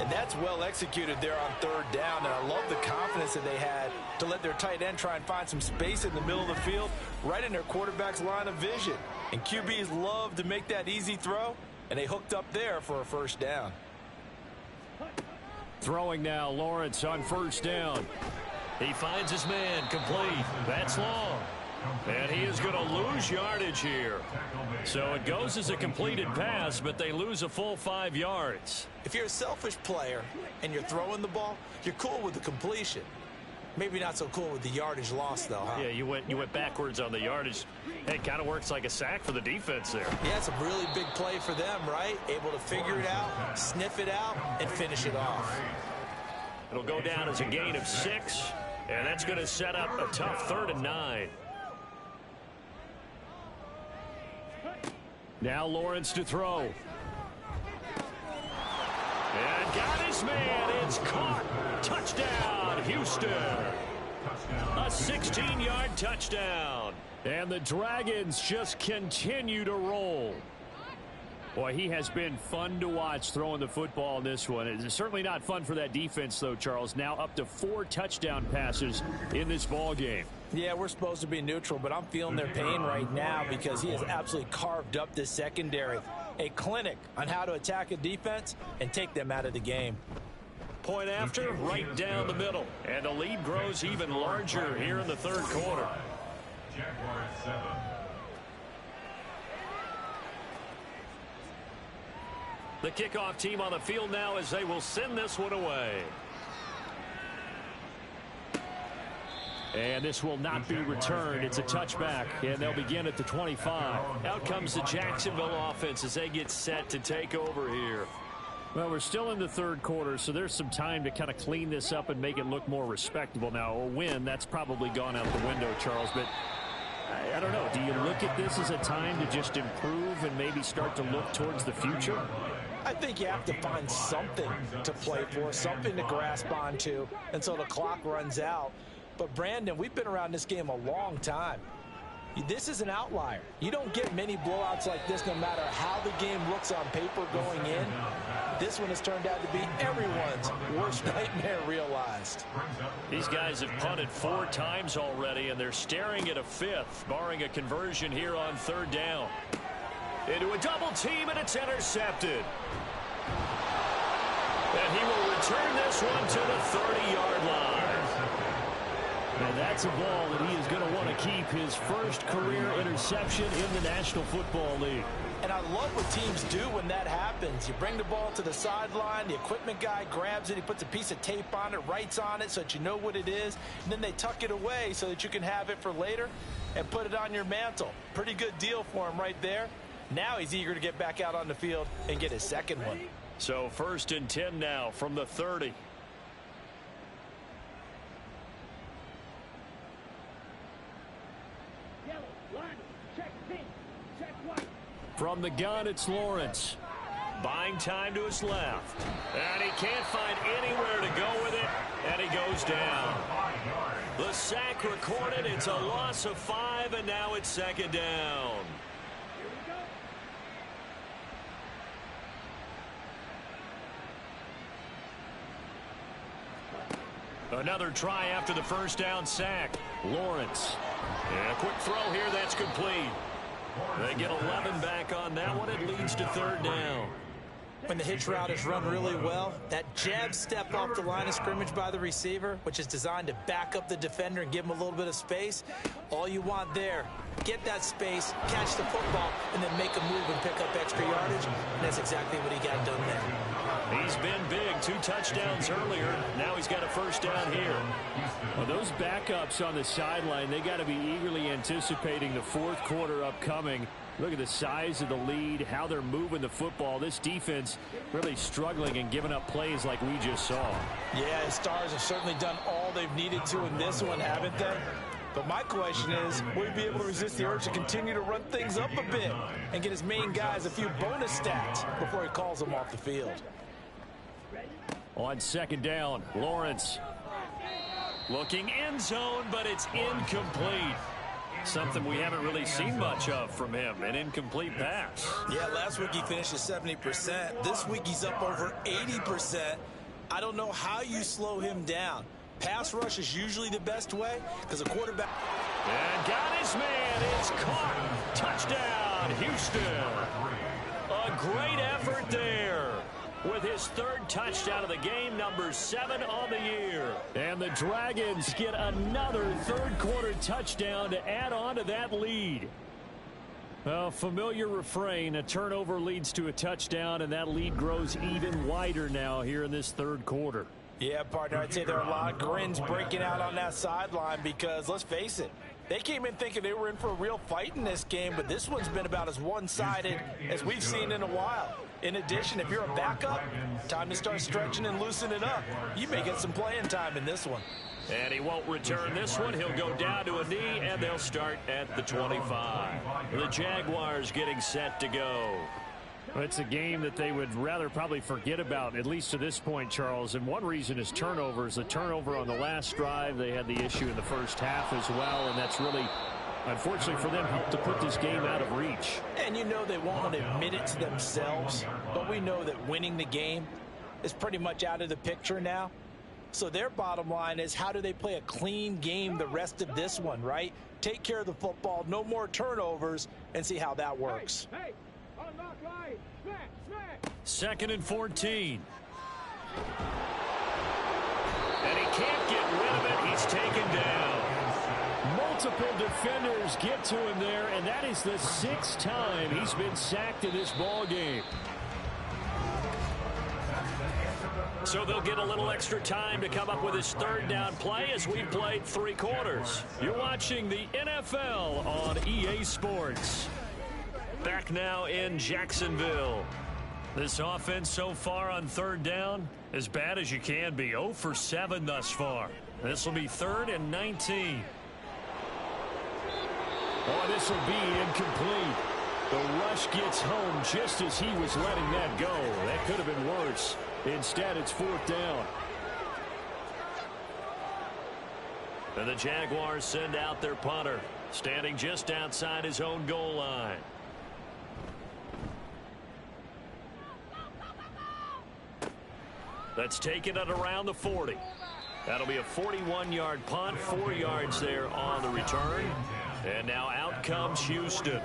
And that's well executed there on 3rd down. And I love the confidence that they had to let their tight end try and find some space in the middle of the field, right in their quarterback's line of vision. And QBs love to make that easy throw, and they hooked up there for a 1st down. Throwing now, Lawrence on 1st down. He finds his man, complete. That's long. And he is going to lose yardage here. So it goes as a completed pass, but they lose a full 5 yards. If you're a selfish player and you're throwing the ball, you're cool with the completion. Maybe not so cool with the yardage loss, though, huh? Yeah, you went backwards on the yardage. It kind of works like a sack for the defense there. Yeah, it's a really big play for them, right? Able to figure it out, sniff it out, and finish it off. It'll go down as a gain of 6, and that's going to set up a tough 3rd and 9. Now Lawrence to throw. And got his man. It's caught. Touchdown, Houston. A 16-yard touchdown. And the Dragons just continue to roll. Boy, he has been fun to watch throwing the football in this one. It's certainly not fun for that defense, though, Charles. Now up to 4 touchdown passes in this ball game. Yeah, we're supposed to be neutral, but I'm feeling their pain right now because he has absolutely carved up this secondary. A clinic on how to attack a defense and take them out of the game. Point after, right down the middle. And the lead grows even larger here in the 3rd quarter. Jaguars 7. The kickoff team on the field now as they will send this one away. And this will not be returned. It's a touchback, and they'll begin at the 25. Out comes the Jacksonville offense as they get set to take over here. Well, we're still in the third quarter, so there's some time to kind of clean this up and make it look more respectable. Now, a win, that's probably gone out the window, Charles, but I don't know. Do you look at this as a time to just improve and maybe start to look towards the future? I think you have to find something to play for, something to grasp onto until the clock runs out. But, Brandon, we've been around this game a long time. This is an outlier. You don't get many blowouts like this no matter how the game looks on paper going in. This one has turned out to be everyone's worst nightmare realized. These guys have punted 4 times already, and they're staring at a 5th, barring a conversion here on 3rd down. Into a double team, and it's intercepted. And he will return this one to the 30-yard line. And that's a ball that he is going to want to keep, his first career interception in the National Football League. And I love what teams do when that happens. You bring the ball to the sideline, the equipment guy grabs it, he puts a piece of tape on it, writes on it so that you know what it is, and then they tuck it away so that you can have it for later and put it on your mantle. Pretty good deal for him right there. Now he's eager to get back out on the field and get his second one. So 1st and 10 now from the 30. From the gun, it's Lawrence. Buying time to his left. And he can't find anywhere to go with it. And he goes down. The sack recorded. It's a loss of 5, and now it's 2nd down. Another try after the 1st down sack. Lawrence. And a quick throw here. That's complete. They get 11 back on that one. It leads to 3rd down. When the hitch route is run really well, that jab step off the line of scrimmage by the receiver, which is designed to back up the defender and give him a little bit of space, all you want there, get that space, catch the football, and then make a move and pick up extra yardage. And that's exactly what he got done there. He's been big. 2 touchdowns earlier. Now he's got a 1st down here. Well, those backups on the sideline, they got to be eagerly anticipating the 4th quarter upcoming. Look at the size of the lead, how they're moving the football. This defense really struggling and giving up plays like we just saw. Yeah, the Stars have certainly done all they've needed to in this one, haven't they? But my question is, will he be able to resist the urge to continue to run things up a bit and get his main guys a few bonus stats before he calls them off the field? On 2nd down, Lawrence. Looking end zone, but it's incomplete. Something we haven't really seen much of from him, an incomplete pass. Yeah, last week he finished at 70%. This week he's up over 80%. I don't know how you slow him down. Pass rush is usually the best way because a quarterback... And got his man. It's caught. Touchdown, Houston. A great effort there. With his 3rd touchdown of the game, number 7 on the year. And the Dragons get another 3rd quarter touchdown to add on to that lead. A familiar refrain, a turnover leads to a touchdown, and that lead grows even wider now here in this 3rd quarter. Yeah, partner, I'd say there are a lot of grins breaking out on that sideline because, let's face it, they came in thinking they were in for a real fight in this game, but this one's been about as one-sided as we've seen in a while. In addition, if you're a backup, time to start stretching and loosening up. You may get some playing time in this one. And he won't return this one. He'll go down to a knee, and they'll start at the 25. The Jaguars getting set to go. It's a game that they would rather probably forget about, at least to this point, Charles. And one reason is turnovers. The turnover on the last drive, they had the issue in the 1st half as well, and that's really, unfortunately for them, helped to put this game out of reach. And you know they won't want to admit it to themselves, but we know that winning the game is pretty much out of the picture now. So their bottom line is, how do they play a clean game the rest of this one, right? Take care of the football, no more turnovers, and see how that works. Hey. 2nd and 14. And he can't get rid of it. He's taken down. Multiple defenders get to him there, and that is the 6th time he's been sacked in this ball game. So they'll get a little extra time to come up with his third down play as we've played 3 quarters. You're watching the NFL on EA Sports. Back now in Jacksonville. This offense so far on third down, as bad as you can be. 0 for 7 thus far. This will be 3rd and 19. Oh, this will be incomplete. The rush gets home just as he was letting that go. That could have been worse. Instead, it's 4th down. And the Jaguars send out their punter, standing just outside his own goal line. That's taken at around the 40. That'll be a 41-yard punt, 4 yards there on the return. And now out comes Houston.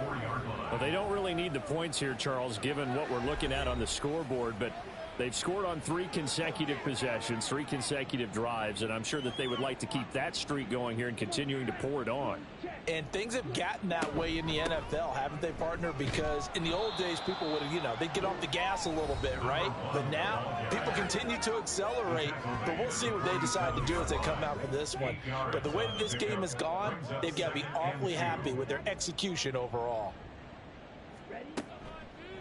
Well, they don't really need the points here, Charles, given what we're looking at on the scoreboard, but they've scored on 3 consecutive possessions, 3 consecutive drives, and I'm sure that they would like to keep that streak going here and continuing to pour it on. And things have gotten that way in the NFL, haven't they, partner? Because in the old days, people would have, they'd get off the gas a little bit, right? But now, people continue to accelerate, but we'll see what they decide to do as they come out for this one. But the way that this game has gone, they've got to be awfully happy with their execution overall.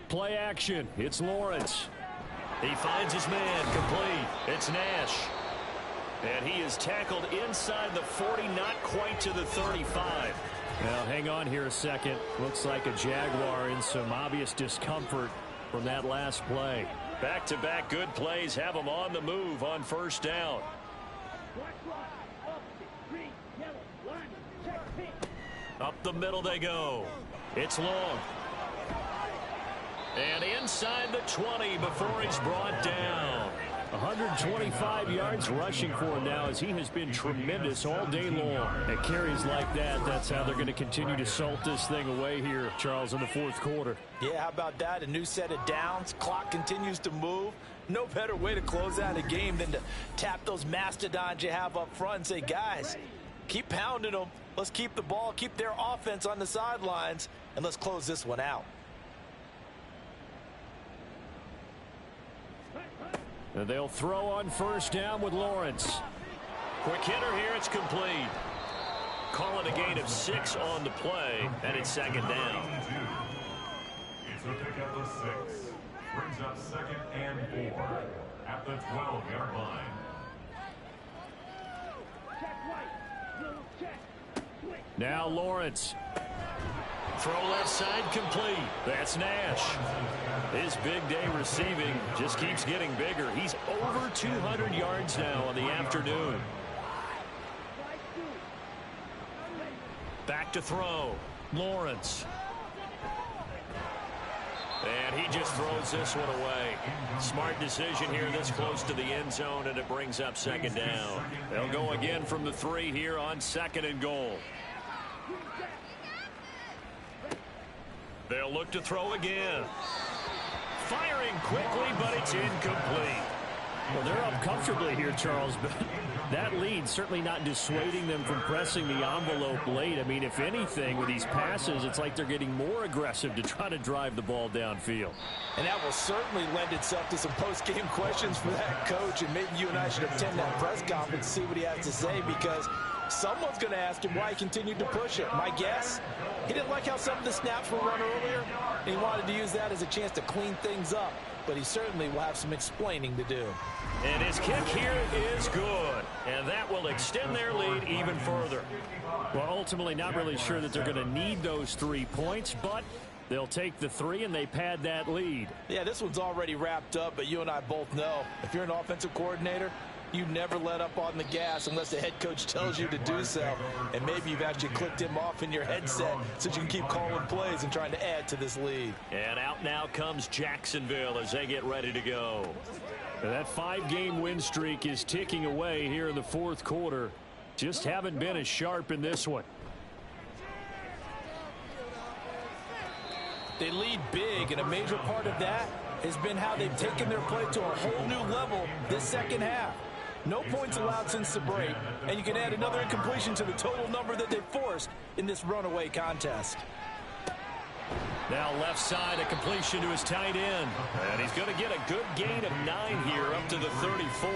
Play action. It's Lawrence. He finds his man complete. It's Nash. And he is tackled inside the 40, not quite to the 35. Now, hang on here a second. Looks like a Jaguar in some obvious discomfort from that last play. Back-to-back good plays have him on the move on 1st down. Up the middle they go. It's long. And inside the 20 before he's brought down. 125 yards rushing for him now as he has been tremendous all day long. At carries like that, that's how they're going to continue to salt this thing away here, Charles, in the 4th quarter. Yeah, how about that? A new set of downs. Clock continues to move. No better way to close out a game than to tap those mastodons you have up front and say, guys, keep pounding them. Let's keep the ball, keep their offense on the sidelines, and let's close this one out. And they'll throw on 1st down with Lawrence. Quick hitter here, it's complete. Call it a gain of 6 on the play, and it's 2nd down. It's a pickup of 6. Brings up 2nd and 4 at the 12-yard line. Now Lawrence. Throw left side complete. That's Nash. His big day receiving just keeps getting bigger. He's over 200 yards now on the afternoon. Back to throw. Lawrence. And he just throws this one away. Smart decision here this close to the end zone, and it brings up 2nd down. They'll go again from the 3 here on 2nd and goal. They'll look to throw again. Firing quickly, but it's incomplete. Well, they're up comfortably here, Charles, but that lead certainly not dissuading them from pressing the envelope late. I mean, if anything, with these passes, it's like they're getting more aggressive to try to drive the ball downfield. And that will certainly lend itself to some post-game questions for that coach, and maybe you and I should attend that press conference to see what he has to say, because someone's going to ask him why he continued to push it. My guess, he didn't like how some of the snaps were run earlier, and he wanted to use that as a chance to clean things up. But he certainly will have some explaining to do. And his kick here is good. And that will extend their lead even further. Well, ultimately not really sure that they're going to need those 3 points, but they'll take the 3 and they pad that lead. Yeah, this one's already wrapped up, but you and I both know if you're an offensive coordinator, you never let up on the gas unless the head coach tells you to do so. And maybe you've actually clicked him off in your headset so you can keep calling plays and trying to add to this lead. And out now comes Jacksonville as they get ready to go. And that 5-game win streak is ticking away here in the 4th quarter. Just haven't been as sharp in this one. They lead big, and a major part of that has been how they've taken their play to a whole new level this second half. No points allowed since the break, and you can add another incompletion to the total number that they've forced in this runaway contest. Now left side, a completion to his tight end. And he's going to get a good gain of 9 here up to the 34.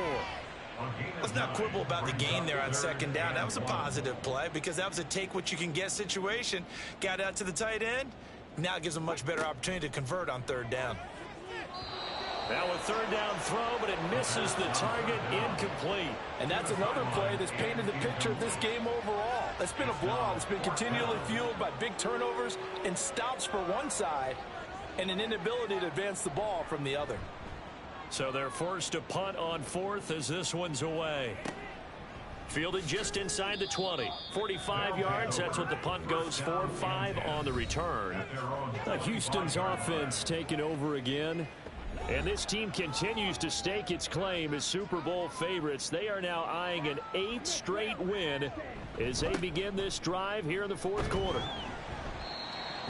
Let's not quibble about the gain there on second down. That was a positive play because that was a take-what-you-can-get situation. Got out to the tight end. Now it gives him a much better opportunity to convert on third down. Now a third down throw, but it misses the target, incomplete. And that's another play that's painted the picture of this game overall. It's been a blowout. It's been continually fueled by big turnovers and stops for one side and an inability to advance the ball from the other. So they're forced to punt on fourth as this one's away. Fielded just inside the 20. 45 yards, that's what the punt goes for. 5 on the return. Houston's offense taking over again. And this team continues to stake its claim as Super Bowl favorites. They are now eyeing an 8th straight win as they begin this drive here in the fourth quarter.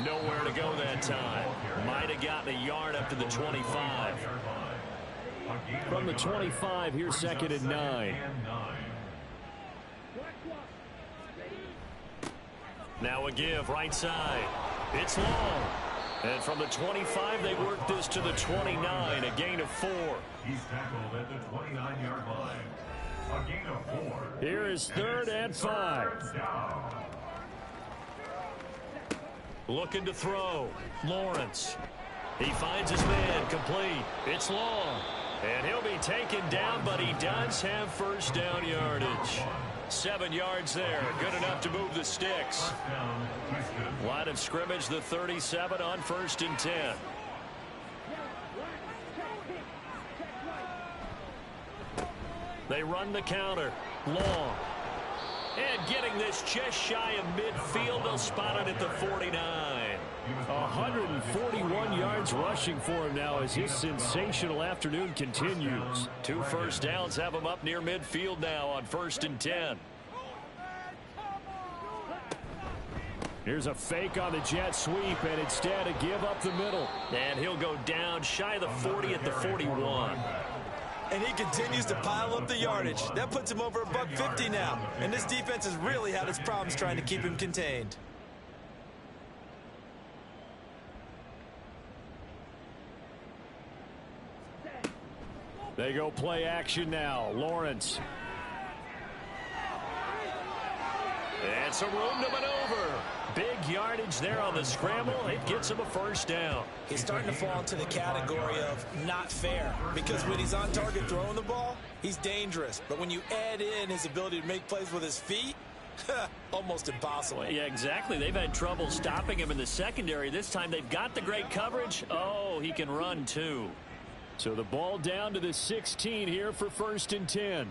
Nowhere to go that time. Might have gotten a yard up to the 25. From the 25, here's second and 9. Now a give, right side. It's long. And from the 25, they work this to the 29, a gain of 4. He's tackled at the 29-yard line. A gain of 4. Here is third and 5. Looking to throw. Lawrence. He finds his man, complete. It's long. And he'll be taken down, but he does have first down yardage. 7 yards there. Good enough to move the sticks. Line of scrimmage, the 37 on 1st and 10. They run the counter. Long. And getting this just shy of midfield. They'll spot it at the 49. 141 yards rushing for him now as his sensational afternoon continues. 2 first downs have him up near midfield now on 1st and 10. Here's a fake on the jet sweep, and instead a give up the middle. And he'll go down shy of the 40 at the 41. And he continues to pile up the yardage. That puts him over $150 now. And this defense has really had its problems trying to keep him contained. They go play action now. Lawrence. And some room to maneuver. Big yardage there on the scramble. It gets him a first down. He's starting to fall into the category of not fair, because when he's on target throwing the ball, he's dangerous. But when you add in his ability to make plays with his feet, almost impossible. Yeah, exactly. They've had trouble stopping him in the secondary. This time they've got the great coverage. Oh, he can run too. So the ball down to the 16 here for 1st and 10.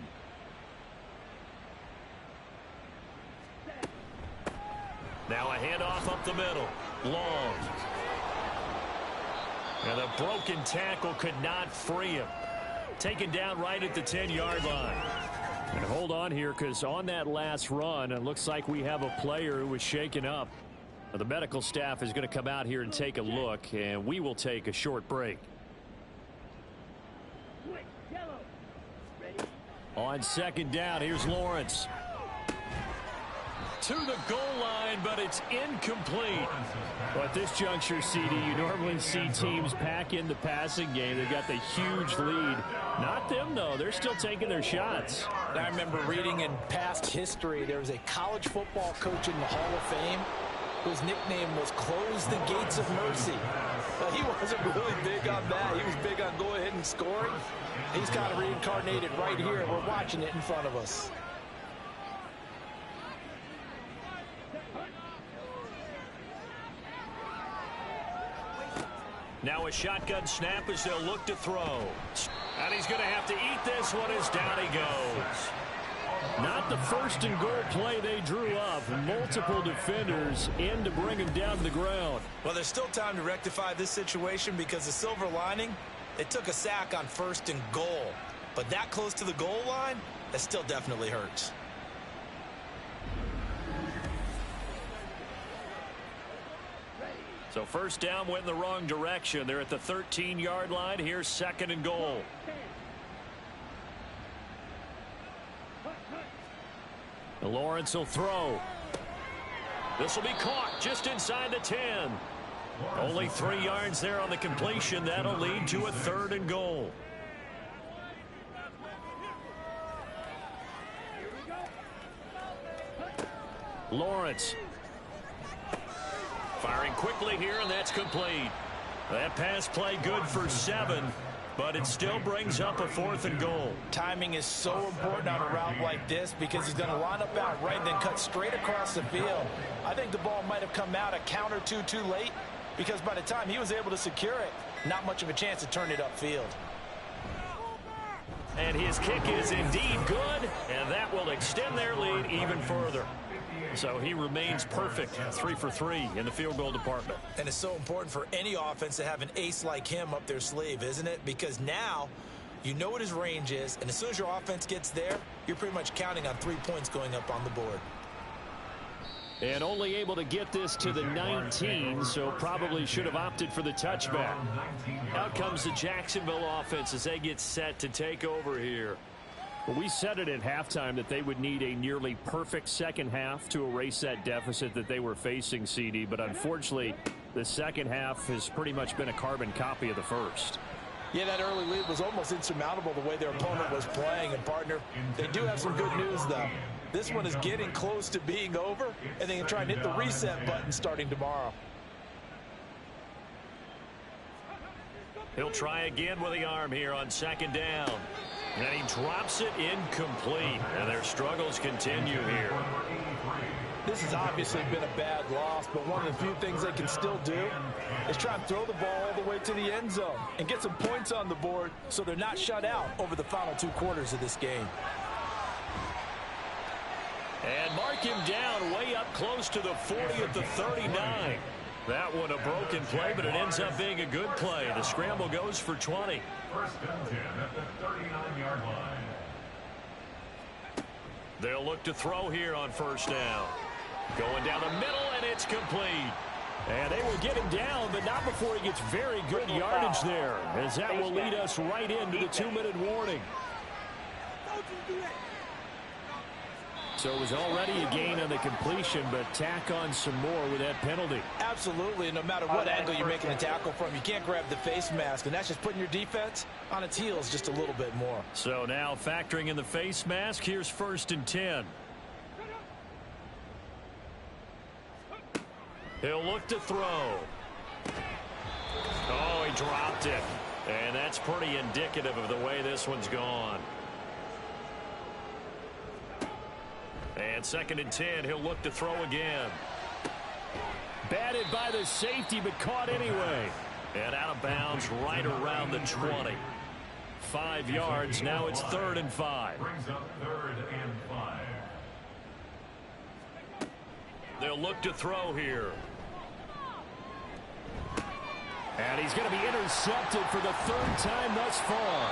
Now a handoff up the middle. Long. And the broken tackle could not free him. Taken down right at the 10-yard line. And hold on here, because on that last run, it looks like we have a player who was shaken up. Now, the medical staff is going to come out here and take a look, and we will take a short break. On second down, here's Lawrence. To the goal line, but it's incomplete. Well, at this juncture, CD, you normally see teams pack in the passing game. They've got the huge lead. Not them, though. They're still taking their shots. I remember reading in past history, there was a college football coach in the Hall of Fame whose nickname was Close the Gates of Mercy. But he wasn't really big on that. He was big on go ahead and scoring. He's kind of reincarnated right here. We're watching it in front of us. Now a shotgun snap as they'll look to throw. And he's going to have to eat this one as down he goes. Not the first and goal play they drew up. Multiple defenders in to bring him down to the ground. Well, there's still time to rectify this situation because the silver lining, it took a sack on 1st and goal. But that close to the goal line, that still definitely hurts. So first down went in the wrong direction. They're at the 13-yard line. Here's 2nd and goal. Lawrence will throw. This will be caught just inside the 10. Only 3 yards there on the completion. That'll lead to a 3rd and goal. Lawrence. Firing quickly here, and that's complete. That pass play good for 7, but it still brings up a 4th and goal. Timing is so important on a route like this because he's going to line up out right and then cut straight across the field. I think the ball might have come out a count or two too late because by the time he was able to secure it, not much of a chance to turn it upfield. And his kick is indeed good, and that will extend their lead even further. So he remains perfect, 3 for 3 in the field goal department. And it's so important for any offense to have an ace like him up their sleeve, isn't it? Because now you know what his range is, and as soon as your offense gets there, you're pretty much counting on 3 points going up on the board. And only able to get this to the 19, so probably should have opted for the touchback. Out comes the Jacksonville offense as they get set to take over here. Well, we said it at halftime that they would need a nearly perfect second half to erase that deficit that they were facing, CD. But unfortunately, the second half has pretty much been a carbon copy of the first. Yeah, that early lead was almost insurmountable the way their opponent was playing. And, partner, they do have some good news, though. This one is getting close to being over, and they can try and hit the reset button starting tomorrow. He'll try again with the arm here on 2nd down. And he drops it incomplete. And their struggles continue here. This has obviously been a bad loss, but one of the few things they can still do is try and throw the ball all the way to the end zone and get some points on the board so they're not shut out over the final 2 quarters of this game. And mark him down way up close to the 40 at the 39. That one a broken play, but it ends up being a good play. The scramble goes for 20. 1st and 10 at the 39-yard line. They'll look to throw here on 1st down. Going down the middle, and it's complete. And they will get him down, but not before he gets very good yardage there, as that will lead us right into the 2-minute warning. So it was already a gain on the completion, but tack on some more with that penalty. Absolutely, and no matter what angle you're making the tackle from, you can't grab the face mask, and that's just putting your defense on its heels just a little bit more. So now factoring in the face mask, here's 1st and 10. He'll look to throw. Oh, he dropped it. And that's pretty indicative of the way this one's gone. And 2nd and 10, he'll look to throw again. Batted by the safety, but caught anyway. And out of bounds right around the 20. 5 yards, now it's 3rd and 5. Brings up 3rd and 5. They'll look to throw here. And he's going to be intercepted for the 3rd time thus far.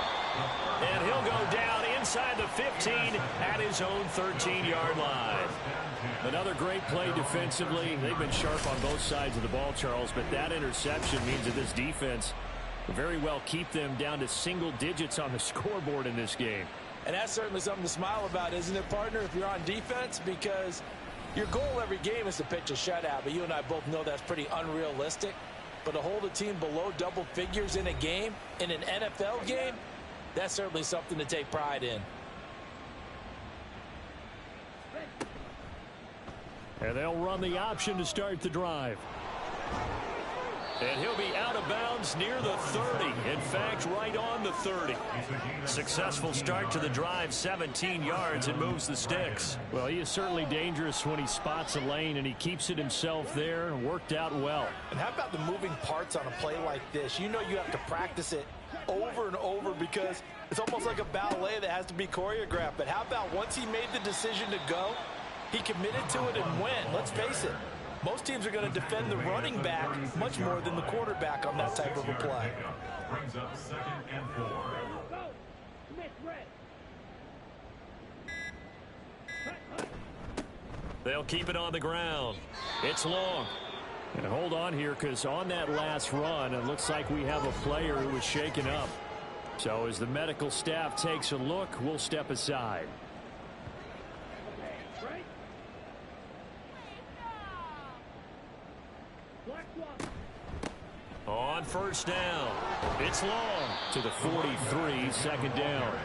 And he'll go down inside the 15 at his own 13-yard line. Another great play defensively. They've been sharp on both sides of the ball, Charles, but that interception means that this defense will very well keep them down to single digits on the scoreboard in this game. And that's certainly something to smile about, isn't it, partner, if you're on defense? Because your goal every game is to pitch a shutout, but you and I both know that's pretty unrealistic. But to hold a team below double figures in a game, in an NFL game, that's certainly something to take pride in. And they'll run the option to start the drive. And he'll be out of bounds near the 30. In fact, right on the 30. Successful start to the drive, 17 yards, and moves the sticks. Well, he is certainly dangerous when he spots a lane, and he keeps it himself there and worked out well. And how about the moving parts on a play like this? You know you have to practice it over and over because it's almost like a ballet that has to be choreographed. But how about once he made the decision to go, he committed to it and went. Let's face it. Most teams are going to defend the running back much more than the quarterback on that type of a play. Brings up 2nd and 4. They'll keep it on the ground. It's long. And hold on here, because on that last run, it looks like we have a player who was shaken up. So as the medical staff takes a look, we'll step aside. On first down, it's long to the 43, second down.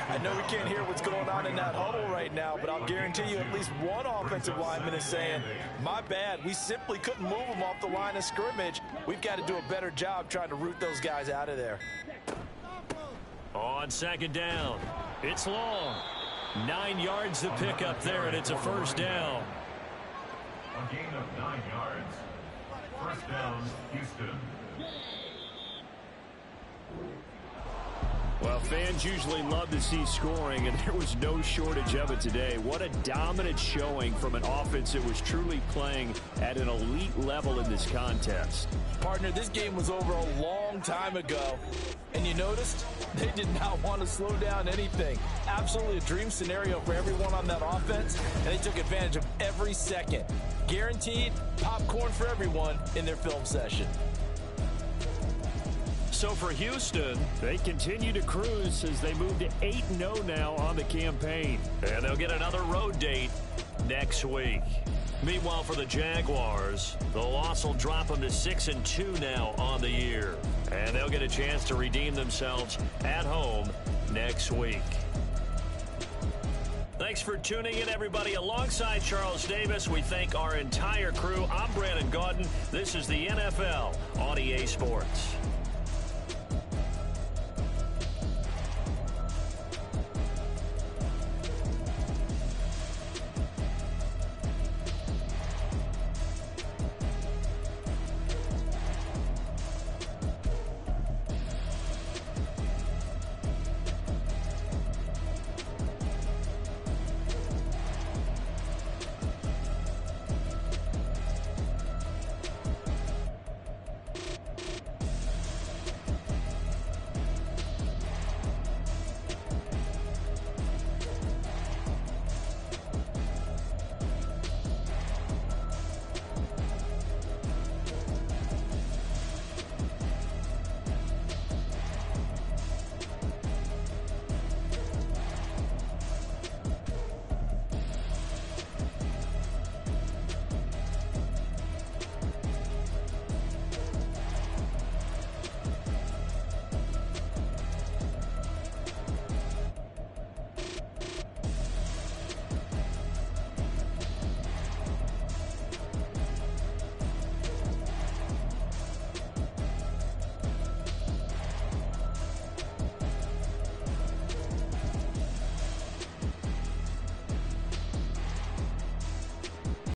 I know we can't hear what's going on in that huddle right now, but I'll guarantee you at least one offensive lineman is saying, my bad, we simply couldn't move them off the line of scrimmage. We've got to do a better job trying to root those guys out of there. On second down, it's long. 9 yards to pick up there, and it's a first down. A gain of 9 yards. First down, Houston. Well, fans usually love to see scoring, and there was no shortage of it today. What a dominant showing from an offense that was truly playing at an elite level in this contest. Partner, this game was over a long time ago, and you noticed they did not want to slow down anything. Absolutely a dream scenario for everyone on that offense, and they took advantage of every second. Guaranteed popcorn for everyone in their film session. So for Houston, they continue to cruise as they move to 8-0 now on the campaign. And they'll get another road date next week. Meanwhile, for the Jaguars, the loss will drop them to 6-2 now on the year. And they'll get a chance to redeem themselves at home next week. Thanks for tuning in, everybody. Alongside Charles Davis, we thank our entire crew. I'm Brandon Gaudin. This is the NFL on EA Sports.